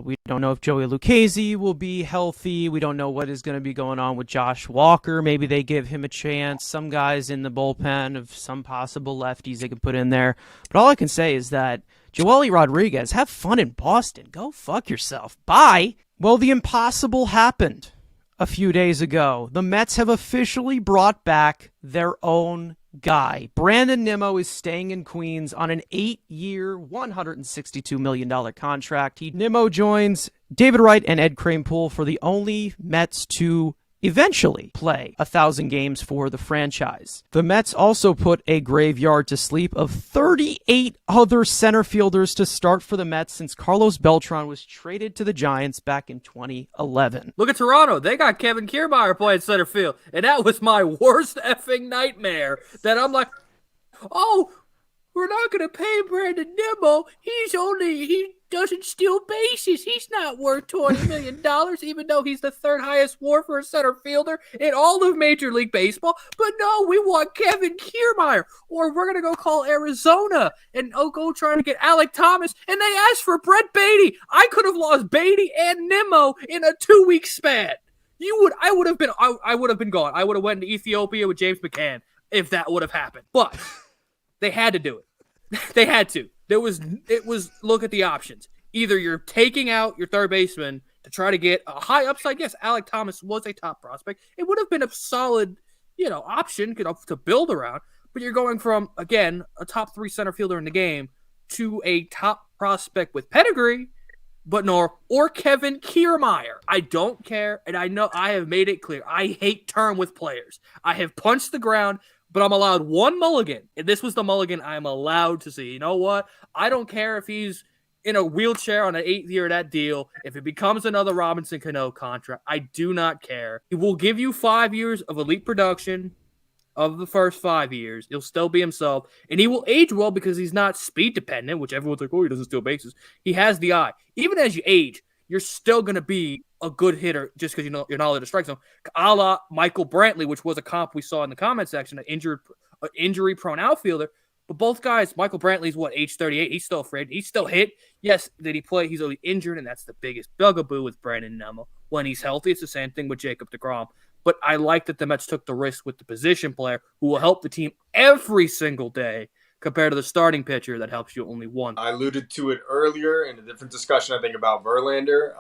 Speaker 1: We don't know if Joey Lucchesi will be healthy. We don't know what is going to be going on with Josh Walker. Maybe they give him a chance. Some guys in the bullpen of some possible lefties they can put in there. But all I can say is that Joely Rodriguez, have fun in Boston. Go fuck yourself. Bye. Well, the impossible happened. a few days ago. The Mets have officially brought back their own guy. Brandon Nimmo is staying in Queens on an 8-year, $162 million contract. Nimmo joins David Wright and Ed Kranepool for the only Mets to eventually play 1,000 games for the franchise. The Mets also put a graveyard to sleep of 38 other center fielders to start for the Mets since Carlos Beltran was traded to the Giants back in 2011.
Speaker 2: Look at Toronto. They got Kevin Kiermaier playing center field, and that was my worst effing nightmare. That I'm like, oh, we're not going to pay Brandon Nimmo. He doesn't steal bases. He's not worth $20 million, even though he's the third highest WAR for a center fielder in all of Major League Baseball. But no, we want Kevin Kiermaier, or we're going to go call Arizona and go trying to get Alec Thomas. And they asked for Brett Beatty. I could have lost Beatty and Nimmo in a 2-week span. I would have been gone. I would have went to Ethiopia with James McCann if that would have happened. But they had to do it. They had to. It was look at the options. Either you're taking out your third baseman to try to get a high upside. Yes, Alec Thomas was a top prospect. It would have been a solid, option to build around. But you're going from, again, a top 3 center fielder in the game to a top prospect with pedigree, or Kevin Kiermaier. I don't care, and I know I have made it clear. I hate term with players. I have punched the ground, but I'm allowed one mulligan, and this was the mulligan I'm allowed to see. You know what? I don't care if he's in a wheelchair on an 8th-year of that deal. If it becomes another Robinson Cano contract, I do not care. He will give you 5 years of elite production of the first 5 years. He'll still be himself, and he will age well because he's not speed-dependent, which everyone's like, oh, he doesn't steal bases. He has the eye. Even as you age, you're still going to be a good hitter just because you're not allowed to strike zone. A la Michael Brantley, which was a comp we saw in the comment section, an injury-prone outfielder. But both guys, Michael Brantley's age 38. He's still afraid. He's still hit. Yes, did he play? He's only injured, and that's the biggest bugaboo with Brandon Nimmo. When he's healthy, it's the same thing with Jacob deGrom. But I like that the Mets took the risk with the position player who will help the team every single day compared to the starting pitcher that helps you only one.
Speaker 3: I alluded to it earlier in a different discussion, I think, about Verlander.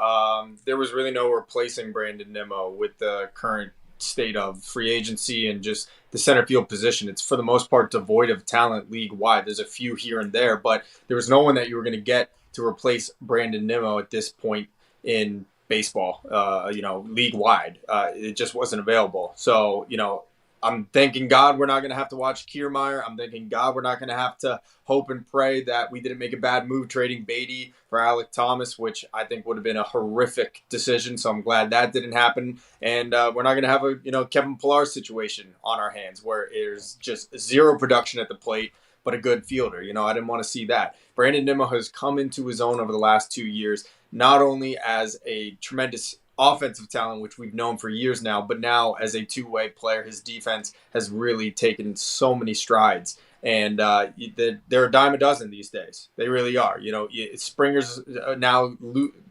Speaker 3: There was really no replacing Brandon Nimmo with the current state of free agency and just the center field position. It's for the most part devoid of talent league-wide. There's a few here and there, but there was no one that you were going to get to replace Brandon Nimmo at this point in baseball, league-wide. It just wasn't available. So, I'm thanking God we're not going to have to watch Kiermaier. I'm thanking God we're not going to have to hope and pray that we didn't make a bad move trading Beatty for Alec Thomas, which I think would have been a horrific decision. So I'm glad that didn't happen. And we're not going to have a Kevin Pillar situation on our hands where there's just zero production at the plate, but a good fielder. I didn't want to see that. Brandon Nimmo has come into his own over the last 2 years, not only as a tremendous offensive talent, which we've known for years now, but now as a two-way player, his defense has really taken so many strides. And they're a dime a dozen these days. They really are. Springer's now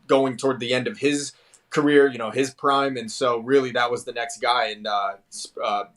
Speaker 3: going toward the end of his career, his prime. And so really that was the next guy. And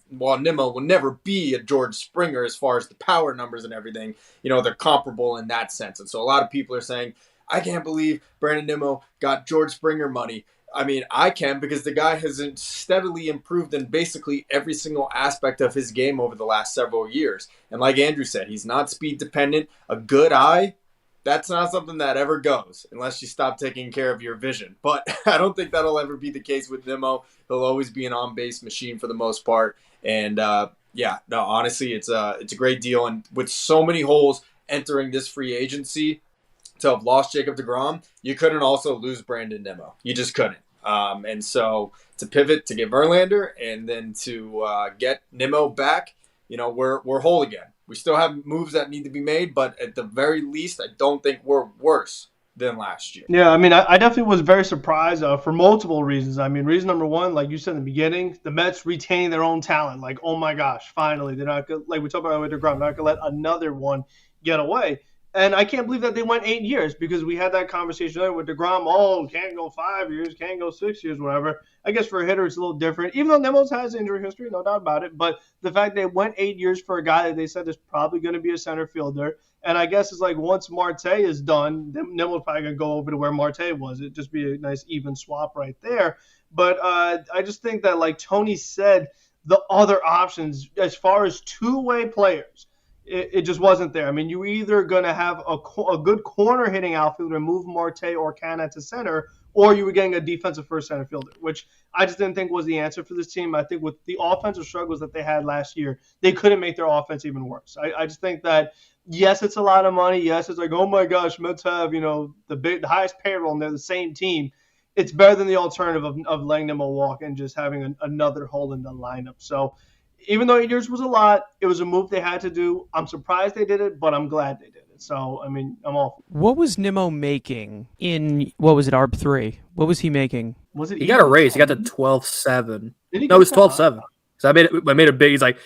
Speaker 3: while Nimmo will never be a George Springer as far as the power numbers and everything, they're comparable in that sense. And so a lot of people are saying, I can't believe Brandon Nimmo got George Springer money. I mean, I can, because the guy has steadily improved in basically every single aspect of his game over the last several years. And like Andrew said, he's not speed dependent. A good eye, that's not something that ever goes unless you stop taking care of your vision. But I don't think that'll ever be the case with Nimmo. He'll always be an on-base machine for the most part. And honestly, it's a great deal. And with so many holes entering this free agency, to have lost Jacob deGrom, you couldn't also lose Brandon Nimmo. You just couldn't. And so to pivot, to get Verlander, and then to get Nimmo back, we're whole again. We still have moves that need to be made, but at the very least, I don't think we're worse than last year.
Speaker 4: Yeah, I mean, I definitely was very surprised for multiple reasons. I mean, reason number one, like you said in the beginning, the Mets retaining their own talent. Like, oh my gosh, finally, they're not gonna, like we talked about with deGrom, not gonna let another one get away. And I can't believe that they went 8 years, because we had that conversation earlier with deGrom. Can't go 5 years, can't go 6 years, whatever. I guess for a hitter, it's a little different, even though Nimmo has injury history, no doubt about it. But the fact they went 8 years for a guy that they said is probably going to be a center fielder. And I guess it's like once Marte is done, Nimmo's probably going to go over to where Marte was. It'd just be a nice even swap right there. But I just think that, like Tony said, the other options as far as two-way players, it just wasn't there. I mean, you either going to have a good corner hitting outfielder and move Marte or Canna to center, or you were getting a defensive first center fielder, which I just didn't think was the answer for this team. I think with the offensive struggles that they had last year, they couldn't make their offense even worse. I just think that, yes, it's a lot of money. Yes, it's like, oh my gosh, Mets have, the highest payroll and they're the same team. It's better than the alternative of letting them walk and just having another hole in the lineup. So even though 8 years was a lot, it was a move they had to do. I'm surprised they did it, but I'm glad they did it. So, I mean, I'm all for it.
Speaker 1: What was Nimmo making in, what was it, ARB 3? What was he making?
Speaker 4: Was it?
Speaker 2: He got a raise. He got to 12-7.
Speaker 4: Did he
Speaker 2: No, it was
Speaker 4: get that?
Speaker 2: 12-7. So I made a big. He's like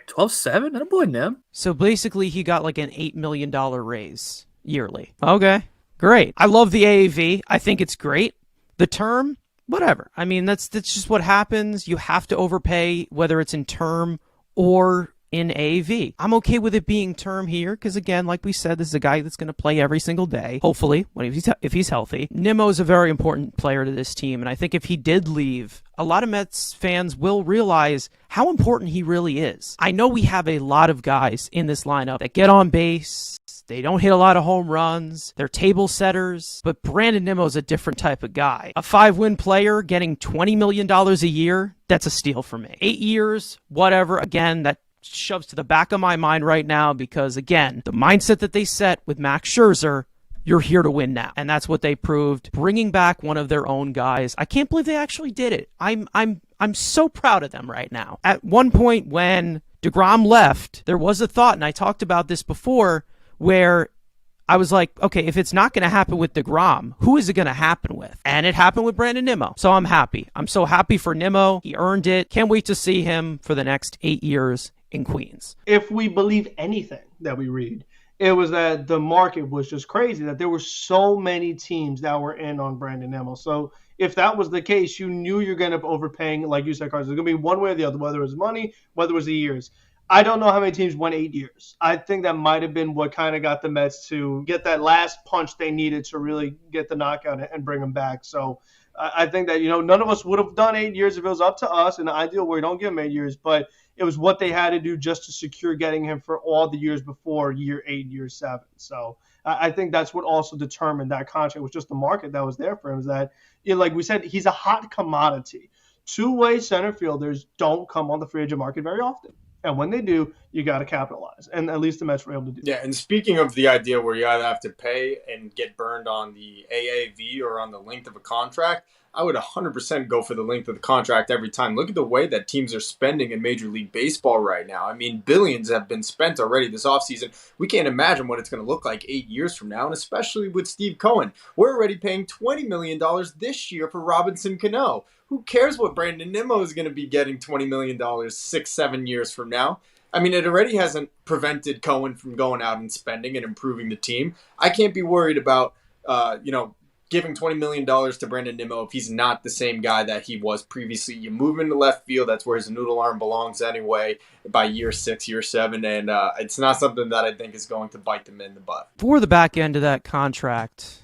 Speaker 2: 12-7. I don't believe him.
Speaker 1: So basically he got like an $8 million raise yearly. Okay, great. I love the AAV. I think it's great. The term, whatever. I mean, that's just what happens. You have to overpay, whether it's in term or in AAV. I'm okay with it being term here because, again, like we said, this is a guy that's going to play every single day, hopefully, if he's healthy. Nimmo is a very important player to this team, and I think if he did leave, a lot of Mets fans will realize how important he really is. I know we have a lot of guys in this lineup that get on base. They don't hit a lot of home runs. They're table setters. But Brandon Nimmo is a different type of guy. A 5-win player getting $20 million a year, that's a steal for me. 8 years, whatever. Again, that shoves to the back of my mind right now because, again, the mindset that they set with Max Scherzer, you're here to win now. And that's what they proved, bringing back one of their own guys. I can't believe they actually did it. I'm so proud of them right now. At one point when deGrom left, there was a thought, and I talked about this before, where I was like, okay, if it's not going to happen with deGrom, who is it going to happen with? And it happened with Brandon Nimmo. So I'm happy. I'm so happy for Nimmo. He earned it. Can't wait to see him for the next 8 years in Queens.
Speaker 4: If we believe anything that we read, it was that the market was just crazy, that there were so many teams that were in on Brandon Nimmo. So if that was the case, you knew you're going to be overpaying, like you said, Carson. It's going to be one way or the other, whether it was money, whether it was the years. I don't know how many teams went 8 years. I think that might have been what kind of got the Mets to get that last punch they needed to really get the knockout and bring them back. So I think that, none of us would have done 8 years if it was up to us. In the ideal way, don't give him 8 years, but it was what they had to do just to secure getting him for all the years before year 8, year 7. So I think that's what also determined that contract was just the market that was there for him. Is that, like we said, he's a hot commodity. Two-way center fielders don't come on the free agent market very often. And when they do, you got to capitalize. And at least the Mets were able to do that.
Speaker 3: Yeah, and speaking of the idea where you either have to pay and get burned on the AAV or on the length of a contract, I would 100% go for the length of the contract every time. Look at the way that teams are spending in Major League Baseball right now. I mean, billions have been spent already this offseason. We can't imagine what it's going to look like 8 years from now, and especially with Steve Cohen. We're already paying $20 million this year for Robinson Cano. Who cares what Brandon Nimmo is going to be getting $20 million 6-7 years from now? I mean, it already hasn't prevented Cohen from going out and spending and improving the team. I can't be worried about, giving $20 million to Brandon Nimmo if he's not the same guy that he was previously. You move him to left field. That's where his noodle arm belongs anyway by year 6, year 7. And it's not something that I think is going to bite them in the butt.
Speaker 1: For the back end of that contract,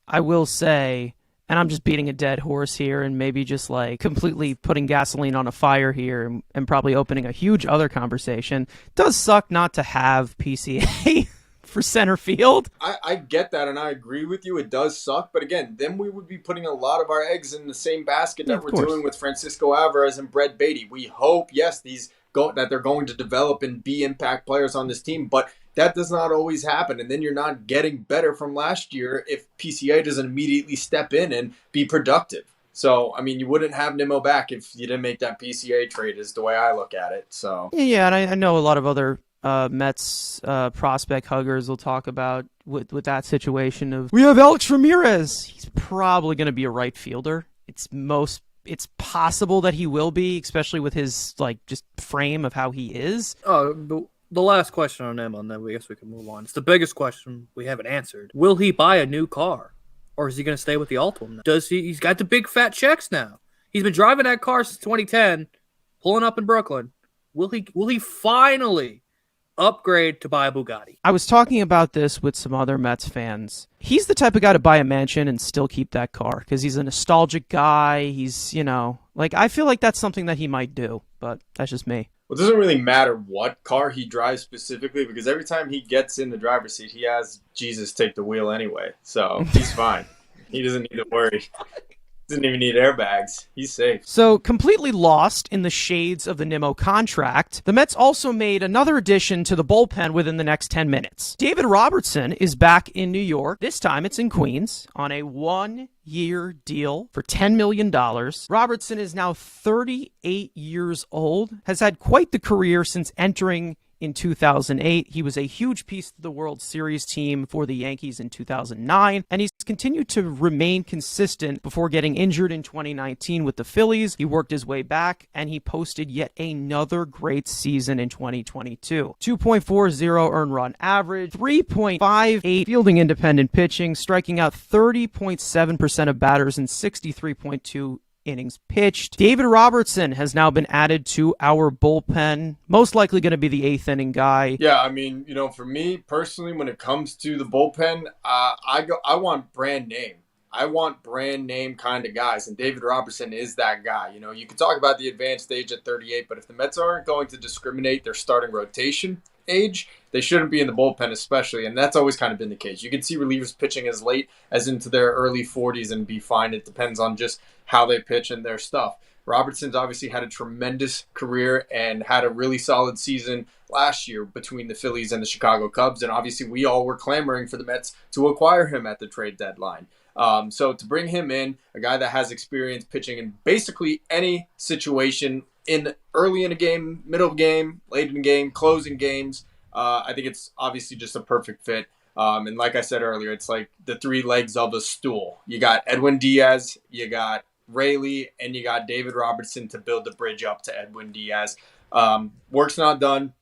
Speaker 1: I will say, and I'm just beating a dead horse here and maybe just like completely putting gasoline on a fire here and probably opening a huge other conversation. It does suck not to have PCA for center field.
Speaker 3: I get that, and I agree with you. It does suck. But again, then we would be putting a lot of our eggs in the same basket that we're doing with Francisco Alvarez and Brett Beatty. We hope, yes, that they're going to develop and be impact players on this team, but that does not always happen. And then you're not getting better from last year if PCA doesn't immediately step in and be productive. So, I mean, you wouldn't have Nimmo back if you didn't make that PCA trade is the way I look at it. So
Speaker 1: yeah, and I know a lot of other Mets prospect huggers will talk about with that situation of, we have Alex Ramirez. He's probably going to be a right fielder. It's possible that he will be, especially with his just frame of how he is.
Speaker 2: Oh, the last question on him, and then I guess we can move on. It's the biggest question we haven't answered. Will he buy a new car, or is he going to stay with the Altima? He's got the big fat checks now. He's been driving that car since 2010, pulling up in Brooklyn. Will he finally upgrade to buy a Bugatti.
Speaker 1: I was talking about this with some other Mets fans. He's the type of guy to buy a mansion and still keep that car because he's a nostalgic guy. He's, I feel like that's something that he might do, but that's just me.
Speaker 3: Well, it doesn't really matter what car he drives specifically because every time he gets in the driver's seat, he has Jesus take the wheel anyway. So he's fine. He doesn't need to worry. Doesn't even need airbags. He's safe.
Speaker 1: So, completely lost in the shades of the Nimmo contract, the Mets also made another addition to the bullpen within the next 10 minutes. David Robertson is back in New York. This time it's in Queens on a 1-year deal for $10 million. Robertson is now 38 years old, has had quite the career since entering in 2008. He was a huge piece of the World Series team for the Yankees in 2009, and he's continued to remain consistent before getting injured in 2019 with the Phillies. He worked his way back, and he posted yet another great season in 2022. 2.40 earned run average, 3.58 fielding independent pitching, striking out 30.7% of batters and 63.2 innings pitched. David Robertson has now been added to our bullpen, most likely going to be the 8th inning guy.
Speaker 3: Yeah, I mean, for me personally, when it comes to the bullpen, I want brand name. I want brand name kind of guys, and David Robertson is that guy. You can talk about the advanced age at 38, but if the Mets aren't going to discriminate their starting rotation age, they shouldn't be in the bullpen especially, and that's always kind of been the case. You can see relievers pitching as late as into their early 40s and be fine. It depends on just how they pitch and their stuff. Robertson's obviously had a tremendous career and had a really solid season last year between the Phillies and the Chicago Cubs, and obviously we all were clamoring for the Mets to acquire him at the trade deadline. So to bring him in, a guy that has experience pitching in basically any situation, in early in a game, middle of a game, late in the game, closing games, I think it's obviously just a perfect fit. And like I said earlier, it's like the 3 legs of a stool. You got Edwin Diaz, you got Raley, and you got David Robertson to build the bridge up to Edwin Diaz. Work's not done.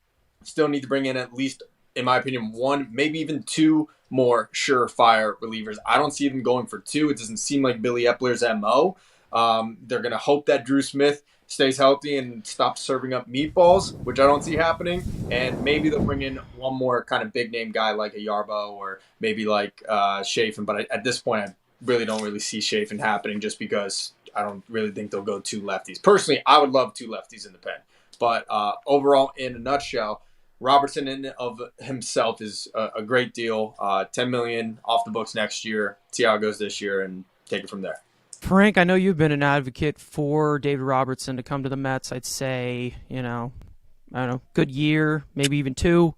Speaker 3: Still need to bring in at least, in my opinion, 1, maybe even 2 more surefire relievers. I don't see them going for 2. It doesn't seem like Billy Epler's MO. They're going to hope that Drew Smith stays healthy and stops serving up meatballs, which I don't see happening. And maybe they'll bring in 1 more kind of big name guy like a Yarbo or maybe like Chafin. But at this point, I don't see Chafin happening just because I don't really think they'll go 2 lefties. Personally, I would love 2 lefties in the pen. But overall, in a nutshell, Robertson in of himself is a great deal. $10 million off the books next year. See how it goes this year and take it from there.
Speaker 1: Frank, I know you've been an advocate for David Robertson to come to the Mets. I'd say, I don't know, good year, maybe even 2.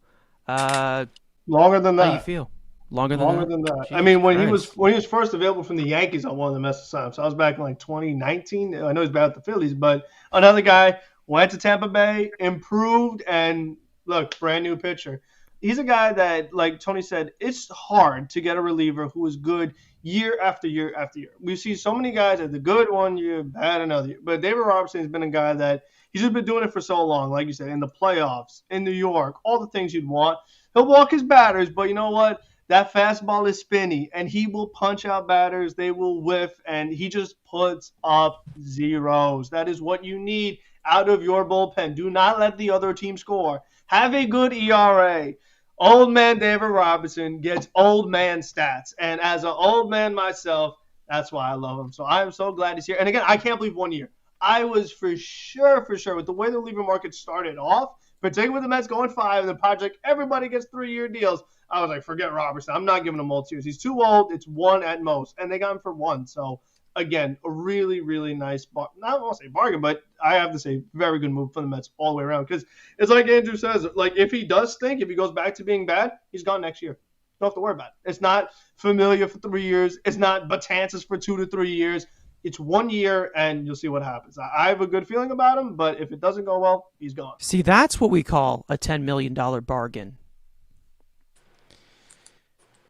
Speaker 4: Longer than that.
Speaker 1: How do you feel? Longer than that.
Speaker 4: Jesus, I mean, when he was first available from the Yankees, I wanted the Mets to sign him. So I was back in like 2019. I know he's back with the Phillies, but another guy went to Tampa Bay, improved, and look, brand new pitcher. He's a guy that, like Tony said, it's hard to get a reliever who is good year after year after year. We see so many guys that are good one year, bad another year. But David Robertson has been a guy that he's just been doing it for so long, like you said, in the playoffs, in New York, all the things you'd want. He'll walk his batters, but you know what? That fastball is spinny, and he will punch out batters. They will whiff, and he just puts up zeros. That is what you need out of your bullpen. Do not let the other team score. Have a good ERA. Old man David Robertson gets old man stats. And as an old man myself, that's why I love him. So I am so glad he's here. And again, I can't believe 1 year. I was for sure, with the way the reliever market started off, particularly with the Mets going 5, and the project, everybody gets 3-year deals. I was like, forget Robertson. I'm not giving him multi years. He's too old. It's 1 at most. And they got him for 1. So again, a really, really nice, I don't want to say bargain, but I have to say very good move for the Mets all the way around. Because it's like Andrew says, like if he does stink, if he goes back to being bad, he's gone next year. Don't have to worry about it. It's not Familia for 3 years. It's not Betances for 2 to 3 years. It's 1 year, and you'll see what happens. I have a good feeling about him, but if it doesn't go well, he's gone.
Speaker 1: See, that's what we call a $10 million bargain.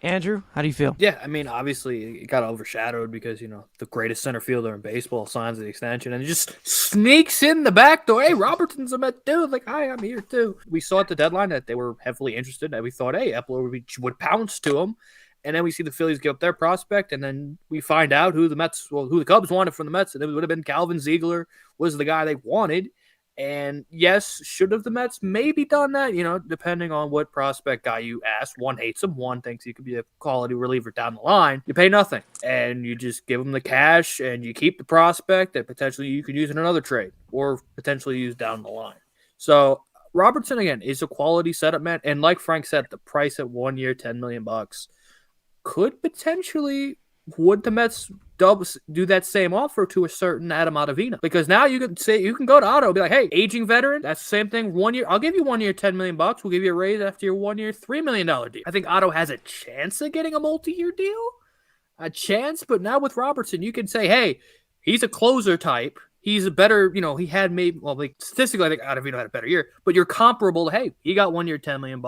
Speaker 1: Andrew, how do you feel?
Speaker 2: Yeah, I mean, obviously it got overshadowed because, the greatest center fielder in baseball signs the extension and it just sneaks in the back door. Hey, Robertson's a Met dude. Like, hi, I'm here too. We saw at the deadline that they were heavily interested and we thought, hey, Epler would pounce to him. And then we see the Phillies give up their prospect and then we find out who the Cubs wanted from the Mets. And it would have been Calvin Ziegler was the guy they wanted. And yes, should have the Mets maybe done that? Depending on what prospect guy you ask. One hates him, one thinks he could be a quality reliever down the line. You pay nothing, and you just give him the cash, and you keep the prospect that potentially you could use in another trade or potentially use down the line. So Robertson, again, is a quality setup man, and like Frank said, the price at 1 year, $10 million could potentially. Would the Mets do that same offer to a certain Adam Ottavino? Because now you can go to Otto and be like, hey, aging veteran, that's the same thing. 1 year, I'll give you 1 year, $10 million. We'll give you a raise after your 1 year, $3 million deal. I think Otto has a chance of getting a multi-year deal, but now with Robertson, you can say, hey, he's a closer type. He's a better, he had statistically, I think Ottavino had a better year, but you're comparable to, hey, he got 1 year, $10 million.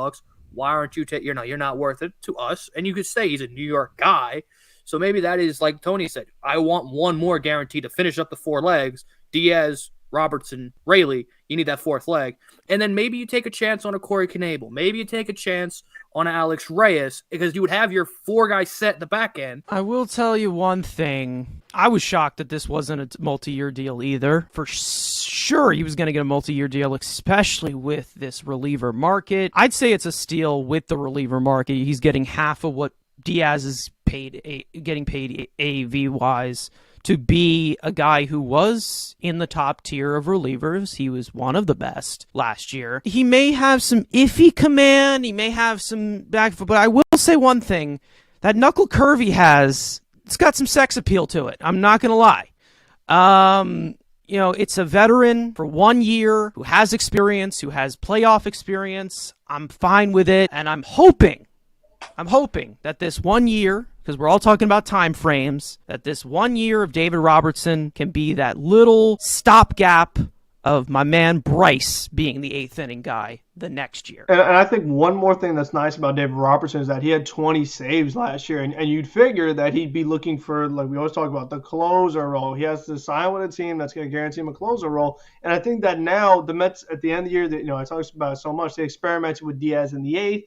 Speaker 2: Why aren't you you're not worth it to us? And you could say he's a New York guy. So maybe that is, like Tony said, I want one more guarantee to finish up the 4 legs. Diaz, Robertson, Raley, you need that 4th leg. And then maybe you take a chance on a Corey Knebel. Maybe you take a chance on Alex Reyes because you would have your 4 guys set at the back end.
Speaker 1: I will tell you one thing. I was shocked that this wasn't a multi-year deal either. For sure he was going to get a multi-year deal, especially with this reliever market. I'd say it's a steal with the reliever market. He's getting half of what Diaz is getting paid AV-wise to be a guy who was in the top tier of relievers. He was one of the best last year. He may have some iffy command. He may have some back foot, but I will say one thing. That knuckle curve he has, it's got some sex appeal to it. I'm not going to lie. It's a veteran for 1 year who has experience, who has playoff experience. I'm fine with it, and I'm hoping that this 1 year, because we're all talking about time frames, that this 1 year of David Robertson can be that little stopgap of my man Bryce being the 8th inning guy the next year.
Speaker 4: And I think one more thing that's nice about David Robertson is that he had 20 saves last year, and you'd figure that he'd be looking for, like we always talk about, the closer role. He has to sign with a team that's going to guarantee him a closer role. And I think that now the Mets, at the end of the year, I talked about it so much, they experimented with Diaz in the 8th.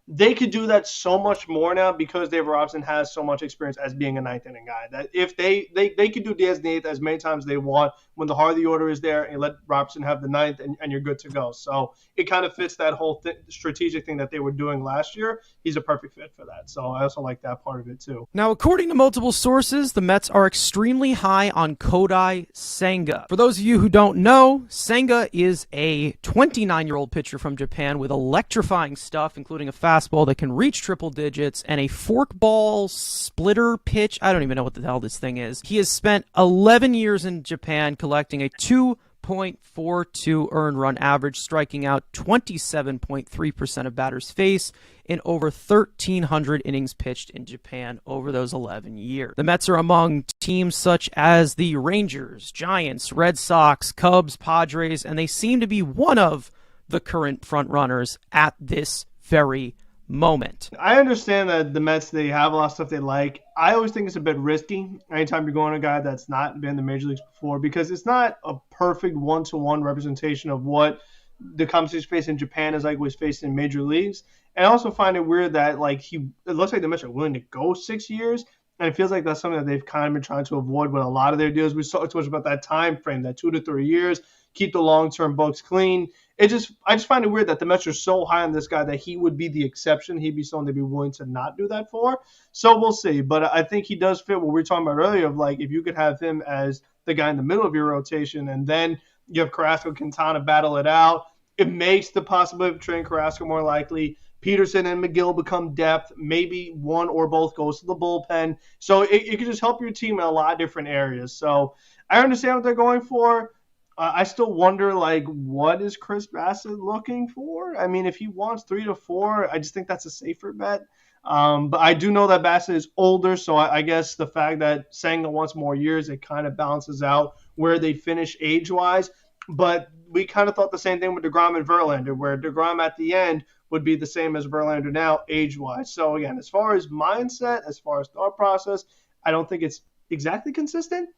Speaker 4: They could do that so much more now because David Robertson has so much experience as being a 9th inning guy. That if they could do Diaz in the 8th as many times as they want when the heart of the order is there and let Robertson have the 9th and you're good to go. So it kind of fits that whole strategic thing that they were doing last year. He's a perfect fit for that. So I also like that part of it too.
Speaker 1: Now, according to multiple sources, the Mets are extremely high on Kodai Senga. For those of you who don't know, Senga is a 29-year-old pitcher from Japan with electrifying stuff, including a fastball that can reach triple digits and a forkball splitter pitch. I don't even know what the hell this thing is. He has spent 11 years in Japan collecting a 2.42 earned run average, striking out 27.3% of batters face in over 1,300 innings pitched in Japan over those 11 years. The Mets are among teams such as the Rangers, Giants, Red Sox, Cubs, Padres, and they seem to be one of the current front runners at this very moment.
Speaker 4: I understand that the Mets, they have a lot of stuff they like. I always think it's a bit risky anytime you're going to a guy that's not been in the major leagues before because it's not a perfect one-to-one representation of what the competition space in Japan is like was faced in major leagues. And I also find it weird that it looks like the Mets are willing to go 6 years. And it feels like that's something that they've kind of been trying to avoid with a lot of their deals. We talked too much about that time frame, that 2 to 3 years, keep the long-term books clean. I just find it weird that the Mets are so high on this guy that he would be the exception. He'd be someone they'd be willing to not do that for. So we'll see. But I think he does fit what we were talking about earlier of if you could have him as the guy in the middle of your rotation and then you have Carrasco, Quintana battle it out, it makes the possibility of trading Carrasco more likely. Peterson and McGill become depth. Maybe one or both goes to the bullpen. So it could just help your team in a lot of different areas. So I understand what they're going for. I still wonder, what is Chris Bassett looking for? I mean, if he wants 3 to 4, I just think that's a safer bet. But I do know that Bassett is older, so I guess the fact that Senga wants more years, it kind of balances out where they finish age-wise. But we kind of thought the same thing with deGrom and Verlander, where deGrom at the end would be the same as Verlander now, age-wise. So, again, as far as mindset, as far as thought process, I don't think it's exactly consistent.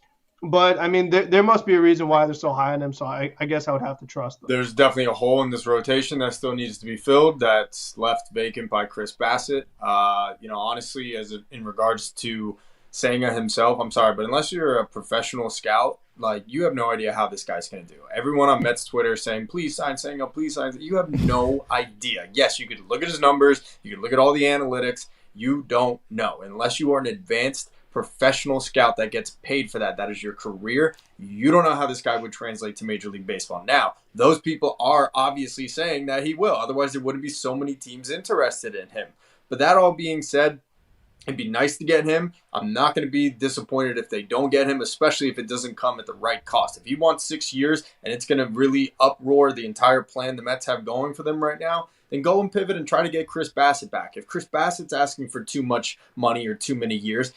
Speaker 4: But, I mean, there must be a reason why they're so high on him, so I guess I would have to trust them.
Speaker 3: There's definitely a hole in this rotation that still needs to be filled that's left vacant by Chris Bassett. Honestly, in regards to Senga himself, I'm sorry, but unless you're a professional scout, like, you have no idea how this guy's going to do. Everyone on Mets Twitter saying, please sign Senga, please sign. You have no idea. Yes, you could look at his numbers. You could look at all the analytics. You don't know. Unless you are an advanced professional scout that gets paid for that, that is your career, you don't know how this guy would translate to Major League Baseball. Now, those people are obviously saying that he will. Otherwise, there wouldn't be so many teams interested in him. But that all being said, it'd be nice to get him. I'm not going to be disappointed if they don't get him, especially if it doesn't come at the right cost. If he wants 6 years and it's going to really uproar the entire plan the Mets have going for them right now, then go and pivot and try to get Chris Bassett back. If Chris Bassett's asking for too much money or too many years,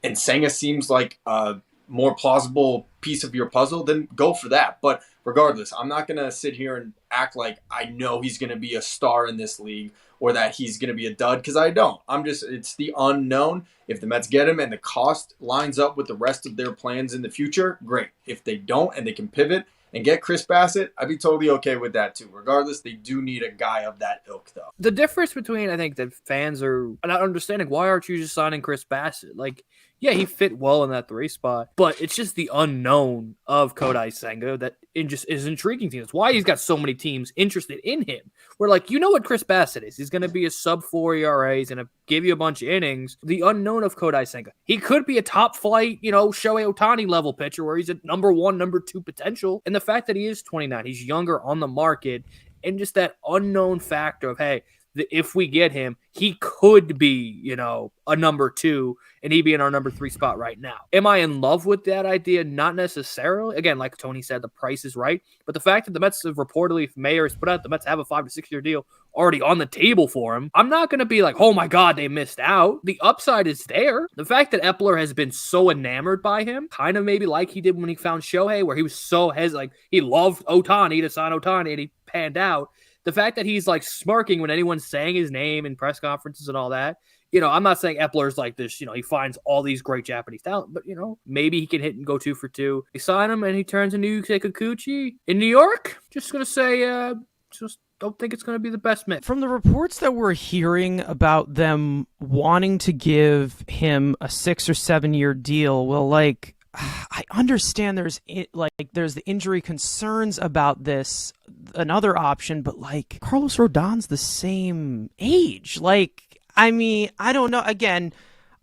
Speaker 3: and Senga seems like a more plausible piece of your puzzle, then go for that. But regardless, I'm not going to sit here and act like I know he's going to be a star in this league or that he's going to be a dud, because I don't. It's the unknown. If the Mets get him and the cost lines up with the rest of their plans in the future, great. If they don't and they can pivot and get Chris Bassett, I'd be totally okay with that too. Regardless, they do need a guy of that ilk, though.
Speaker 2: The difference between, I think, that fans are not understanding, why aren't you just signing Chris Bassett? Like, yeah, he fit well in that 3 spot, but it's just the unknown of Kodai Senga that just is intriguing to us. That's why he's got so many teams interested in him. We're like, you know what Chris Bassett is. He's going to be a sub-4 ERA. He's going to give you a bunch of innings. The unknown of Kodai Senga. He could be a top-flight, Shohei Ohtani level pitcher where he's at number 1, number 2 potential. And the fact that he is 29, he's younger on the market, and just that unknown factor of, hey, if we get him, he could be, a number 2, and he'd be in our number 3 spot right now. Am I in love with that idea? Not necessarily. Again, like Tony said, the price is right. But the fact that the Mets have reportedly, Mayor has put out, the Mets have a 5 to 6 year deal already on the table for him, I'm not going to be like, oh my God, they missed out. The upside is there. The fact that Epler has been so enamored by him, kind of maybe like he did when he found Shohei, where he was so hesitant, he loved Ohtani to sign Ohtani, and he panned out. The fact that he's like smirking when anyone's saying his name in press conferences and all that, I'm not saying Epler's like this, he finds all these great Japanese talent, but, maybe he can hit and go 2 for 2. They sign him and he turns into Yusei Kikuchi in New York. Just going to say, just don't think it's going to be the best mix.
Speaker 1: From the reports that we're hearing about them wanting to give him a 6 or 7 year deal, well, I understand there's the injury concerns about this, another option, but Carlos Rodon's the same age. I don't know. Again,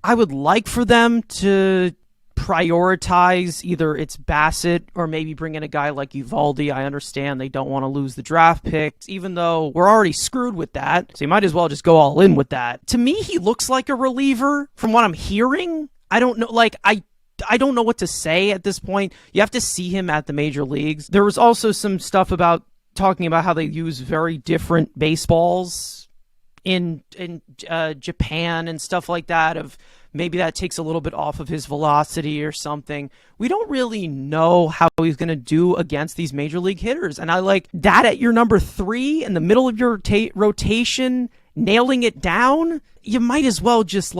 Speaker 1: I would like for them to prioritize either it's Bassett or maybe bring in a guy like Eovaldi. I understand they don't want to lose the draft picks, even though we're already screwed with that. So you might as well just go all in with that. To me, he looks like a reliever from what I'm hearing. I don't know. I don't know what to say at this point. You have to see him at the major leagues. There was also some stuff about talking about how they use very different baseballs in Japan and stuff like that, of maybe that takes a little bit off of his velocity or something. We don't really know how he's going to do against these major league hitters. And I like that at your number 3 in the middle of your rotation, nailing it down. You might as well just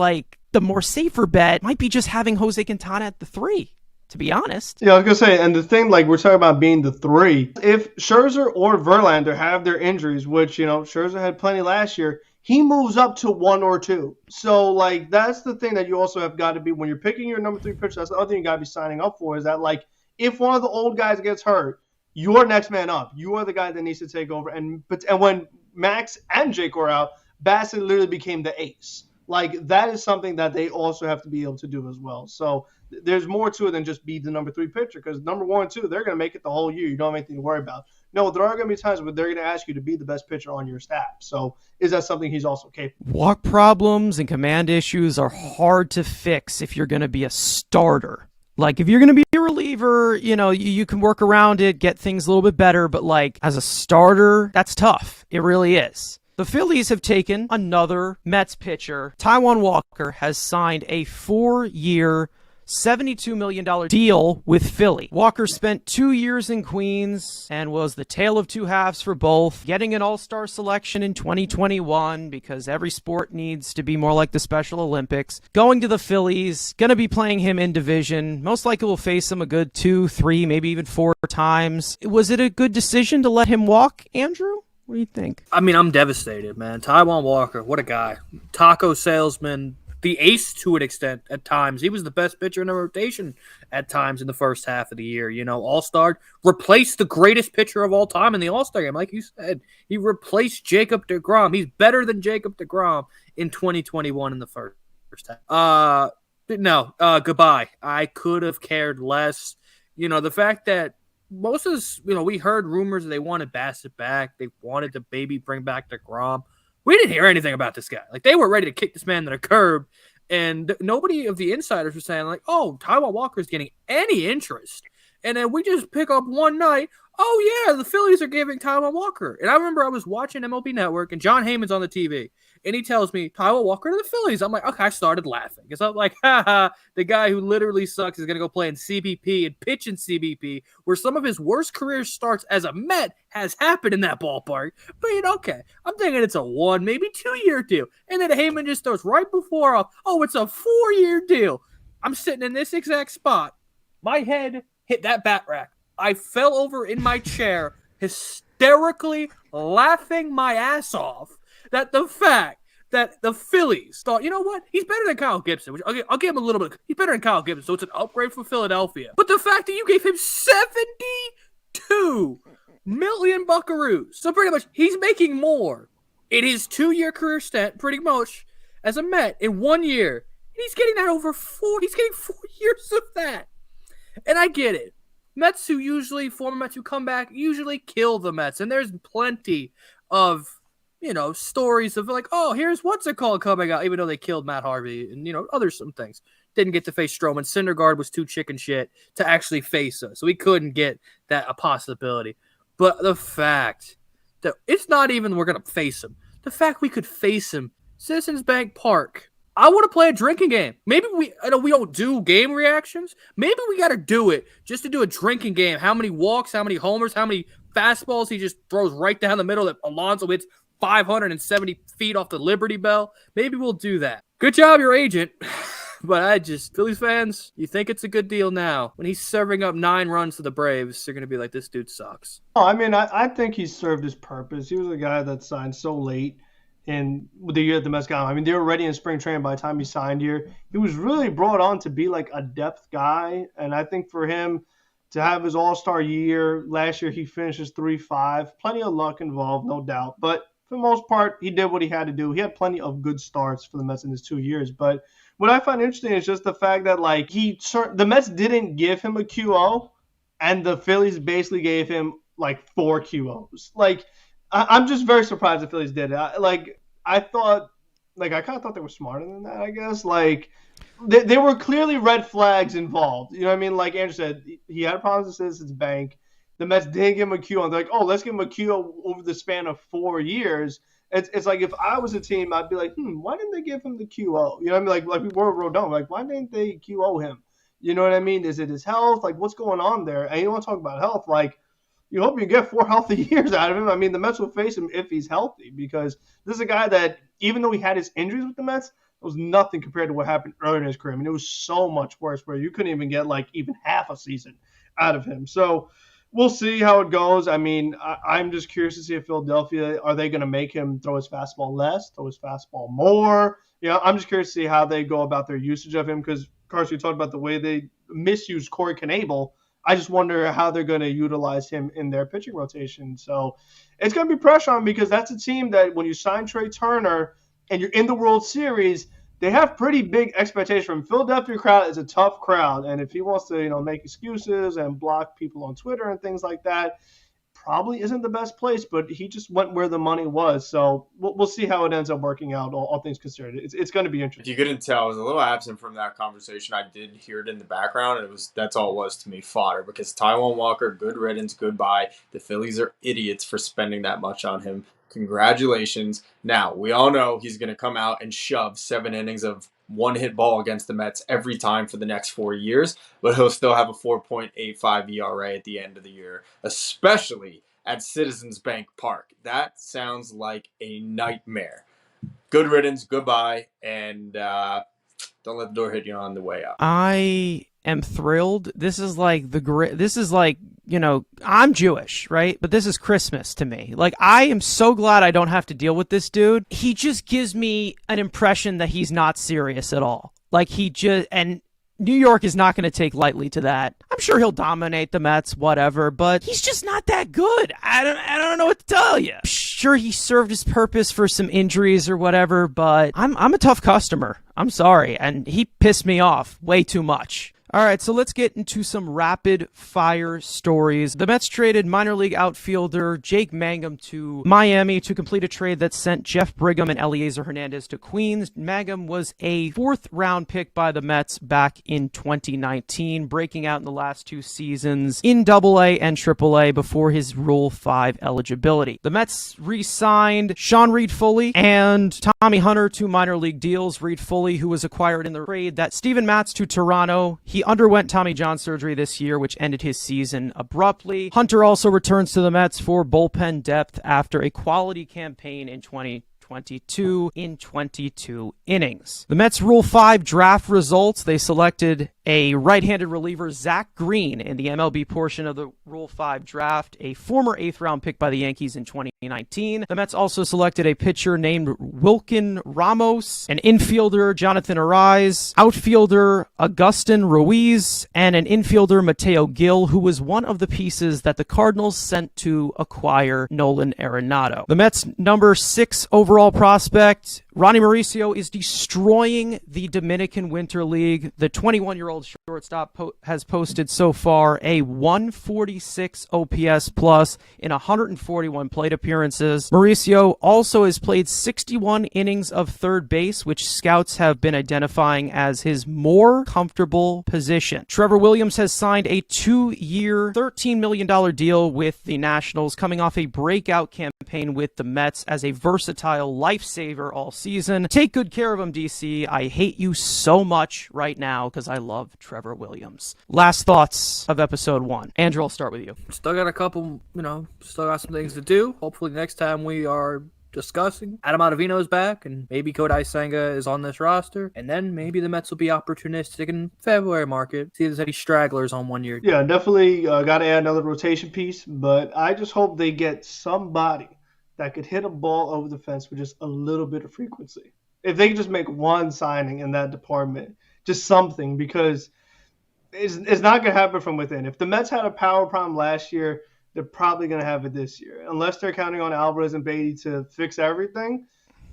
Speaker 1: the more safer bet might be just having Jose Quintana at the 3, to be honest.
Speaker 4: Yeah, I was going to say, and the thing, we're talking about being the 3. If Scherzer or Verlander have their injuries, which, Scherzer had plenty last year, he moves up to 1 or 2. So, that's the thing that you also have got to be, when you're picking your number 3 pitcher, that's the other thing you got to be signing up for, is that, if one of the old guys gets hurt, you're next man up. You are the guy that needs to take over. And when Max and Jake were out, Bassett literally became the ace. That is something that they also have to be able to do as well. So there's more to it than just be the number 3 pitcher, because number 1 and 2, they're going to make it the whole year. You don't have anything to worry about. No, there are going to be times where they're going to ask you to be the best pitcher on your staff. So is that something he's also capable of?
Speaker 1: Walk problems and command issues are hard to fix if you're going to be a starter. If you're going to be a reliever, you can work around it, get things a little bit better. But as a starter, that's tough. It really is. The Phillies have taken another Mets pitcher. Taijuan Walker has signed a 4-year, $72 million deal with Philly. Walker spent 2 years in Queens and was the tale of two halves for both, getting an all-star selection in 2021 because every sport needs to be more like the Special Olympics. Going to the Phillies, going to be playing him in division. Most likely will face him a good 2, 3, maybe even 4 times. Was it a good decision to let him walk, Andrew? What do you think?
Speaker 2: I mean, I'm devastated, man. Taijuan Walker, what a guy. Taco salesman, the ace to an extent at times. He was the best pitcher in the rotation at times in the first half of the year. All-star, replaced the greatest pitcher of all time in the All-Star game. Like you said, he replaced Jacob deGrom. He's better than Jacob deGrom in 2021 in the first half. Goodbye. I could have cared less. The fact that most of this, we heard rumors that they wanted Bassett back. They wanted to bring back deGrom. We didn't hear anything about this guy. Like, they were ready to kick this man to the curb, and nobody of the insiders was saying, like, oh, Taijuan Walker is getting any interest. And then we just pick up one night, oh, yeah, the Phillies are giving Taijuan Walker. And I remember I was watching MLB Network, and John Heyman's on the TV, and he tells me, Taijuan Walker to the Phillies. I'm like, okay, I started laughing. Because I'm like, the guy who literally sucks is going to go play in CBP and pitch in CBP, where some of his worst career starts as a Met has happened in that ballpark. But, okay, I'm thinking it's a 1, maybe 2-year deal. And then Heyman just throws right before off, oh, it's a 4-year deal. I'm sitting in this exact spot. My head hit that bat rack. I fell over in my chair, hysterically laughing my ass off that the fact that the Phillies thought, you know what, he's better than Kyle Gibson. Which I'll give him a little bit. He's better than Kyle Gibson, so it's an upgrade for Philadelphia. But the fact that you gave him 72 million buckaroos, so pretty much he's making more in his 2-year career stint, pretty much, as a Met in 1 year. And he's getting that over 4. He's getting 4 years of that. And I get it. Former Mets who come back usually kill the Mets. And there's plenty of, stories of like, oh, here's what's it called coming out, even though they killed Matt Harvey and, some things. Didn't get to face Stroman. Syndergaard was too chicken shit to actually face us. So we couldn't get that a possibility. But the fact that it's not even we're going to face him. The fact we could face him, Citizens Bank Park. I want to play a drinking game. Maybe I know we don't do game reactions. Maybe we got to do it just to do a drinking game. How many walks, how many homers, how many fastballs he just throws right down the middle that Alonso hits 570 feet off the Liberty Bell. Maybe we'll do that. Good job, your agent. But Phillies fans, you think it's a good deal now. When he's serving up 9 runs to the Braves, they're going to be like, this dude sucks.
Speaker 4: Oh, I mean, I think he served his purpose. He was a guy that signed so late in the year that the Mets got him. I mean, they were ready in spring training by the time he signed here. He was really brought on to be like a depth guy. And I think for him to have his all-star year, last year he finishes 3-5. Plenty of luck involved, no doubt. But for the most part, he did what he had to do. He had plenty of good starts for the Mets in his 2 years. But what I find interesting is just the fact that like the Mets didn't give him a QO, and the Phillies basically gave him like 4 QOs. Like, I'm just very surprised the Phillies did it. I kind of thought they were smarter than that, I guess. Like, there were clearly red flags involved. You know what I mean? Like Andrew said, he had problems with Citizens Bank. The Mets didn't give him a QO. They're like, oh, let's give him a QO over the span of 4 years. It's like if I was a team, I'd be like, why didn't they give him the QO? You know what I mean? Like we were Rodon. Like, why didn't they QO him? You know what I mean? Is it his health? Like, what's going on there? And you want to talk about health? Like, you hope you get 4 healthy years out of him. I mean, the Mets will face him if he's healthy, because this is a guy that, even though he had his injuries with the Mets, it was nothing compared to what happened earlier in his career. I mean, it was so much worse, where you couldn't even get like even half a season out of him. So we'll see how it goes. I mean, I'm just curious to see if Philadelphia, are they going to make him throw his fastball less, throw his fastball more? I'm just curious to see how they go about their usage of him, because Carson, you talked about the way they misused Corey Knebel. I just wonder how they're going to utilize him in their pitching rotation. So it's going to be pressure on him, because that's a team that when you sign Trey Turner and you're in the World Series, they have pretty big expectations from him. Philadelphia crowd is a tough crowd. And if he wants to, make excuses and block people on Twitter and things like that, probably isn't the best place, but he just went where the money was. So we'll see how it ends up working out, all things considered. It's going to be interesting.
Speaker 3: If you couldn't tell, I was a little absent from that conversation. I did hear it in the background, and that's all it was to me, fodder, because Taijuan Walker, good riddance, goodbye. The Phillies are idiots for spending that much on him. Congratulations. Now, we all know he's going to come out and shove 7 innings of one-hit ball against the Mets every time for the next 4 years, but he'll still have a 4.85 ERA at the end of the year, especially at Citizens Bank Park. That sounds like a nightmare. Good riddance, goodbye, and don't let the door hit you on the way out.
Speaker 1: I am thrilled. This is like I'm Jewish, right? But this is Christmas to me. Like, I am so glad I don't have to deal with this dude. He just gives me an impression that he's not serious at all. Like, and New York is not going to take lightly to that. I'm sure he'll dominate the Mets, whatever, but he's just not that good. I don't know what to tell you. Sure, he served his purpose for some injuries or whatever, but I'm a tough customer. I'm sorry, and he pissed me off way too much. All right, so let's get into some rapid-fire stories. The Mets traded minor league outfielder Jake Mangum to Miami to complete a trade that sent Jeff Brigham and Eliezer Hernandez to Queens. Mangum was a fourth-round pick by the Mets back in 2019, breaking out in the last two seasons in AA and AAA before his Rule 5 eligibility. The Mets re-signed Sean Reed-Foley and Tommy Hunter to minor league deals. Reed-Foley, who was acquired in the trade that Steven Matz to Toronto. He underwent Tommy John surgery this year, which ended his season abruptly. Hunter also returns to the Mets for bullpen depth after a quality campaign in 2022 in 22 innings. The Mets Rule 5 draft results, they selected a right-handed reliever, Zach Green, in the MLB portion of the Rule 5 draft, a former 8th-round pick by the Yankees in 2019. The Mets also selected a pitcher named Wilkin Ramos, an infielder, Jonathan Arise, outfielder, Agustin Ruiz, and an infielder, Mateo Gil, who was one of the pieces that the Cardinals sent to acquire Nolan Arenado. The Mets' number 6 overall prospect, Ronnie Mauricio, is destroying the Dominican Winter League. The 21-year-old shortstop has posted so far a 146 OPS plus in 141 plate appearances. Mauricio also has played 61 innings of third base, which scouts have been identifying as his more comfortable position. Trevor Williams has signed a 2-year, $13 million deal with the Nationals, coming off a breakout campaign with the Mets as a versatile lifesaver all season. Take good care of him, DC. I hate you so much right now because I love Trevor Williams. Last thoughts of episode 1. Andrew, I'll start with you.
Speaker 2: Still got a couple, still got some things to do. Hopefully next time we are discussing, Adam Ottavino is back, and maybe Kodai Senga is on this roster, and then maybe the Mets will be opportunistic in February market, see if there's any stragglers on 1 year.
Speaker 4: Yeah, definitely got to add another rotation piece, but I just hope they get somebody that could hit a ball over the fence with just a little bit of frequency. If they could just make one signing in that department, just something, because it's not going to happen from within. If the Mets had a power problem last year, they're probably going to have it this year. Unless they're counting on Alvarez and Beatty to fix everything,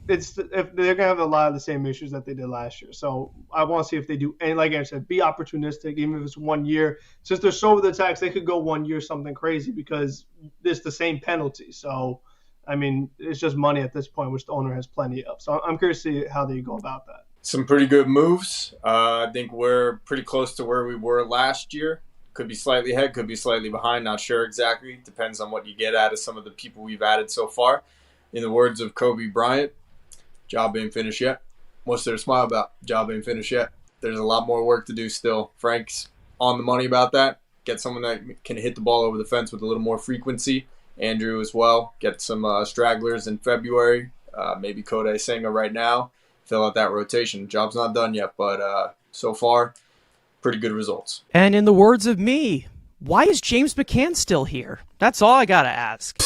Speaker 4: if they're going to have a lot of the same issues that they did last year. So I want to see if they do, and like I said, be opportunistic, even if it's 1 year. Since they're so over the tax, they could go 1 year something crazy because it's the same penalty. So, I mean, it's just money at this point, which the owner has plenty of. So I'm curious to see how they go about that.
Speaker 3: Some pretty good moves. I think we're pretty close to where we were last year. Could be slightly ahead, could be slightly behind. Not sure exactly. Depends on what you get out of some of the people we've added so far. In the words of Kobe Bryant, job ain't finished yet. What's there to smile about? Job ain't finished yet. There's a lot more work to do still. Frank's on the money about that. Get someone that can hit the ball over the fence with a little more frequency. Andrew as well. Get some stragglers in February. Maybe Kodai Senga right now. Fill out that rotation. Job's not done yet, but so far, pretty good results.
Speaker 1: And in the words of me, why is James McCann still here? That's all I gotta ask.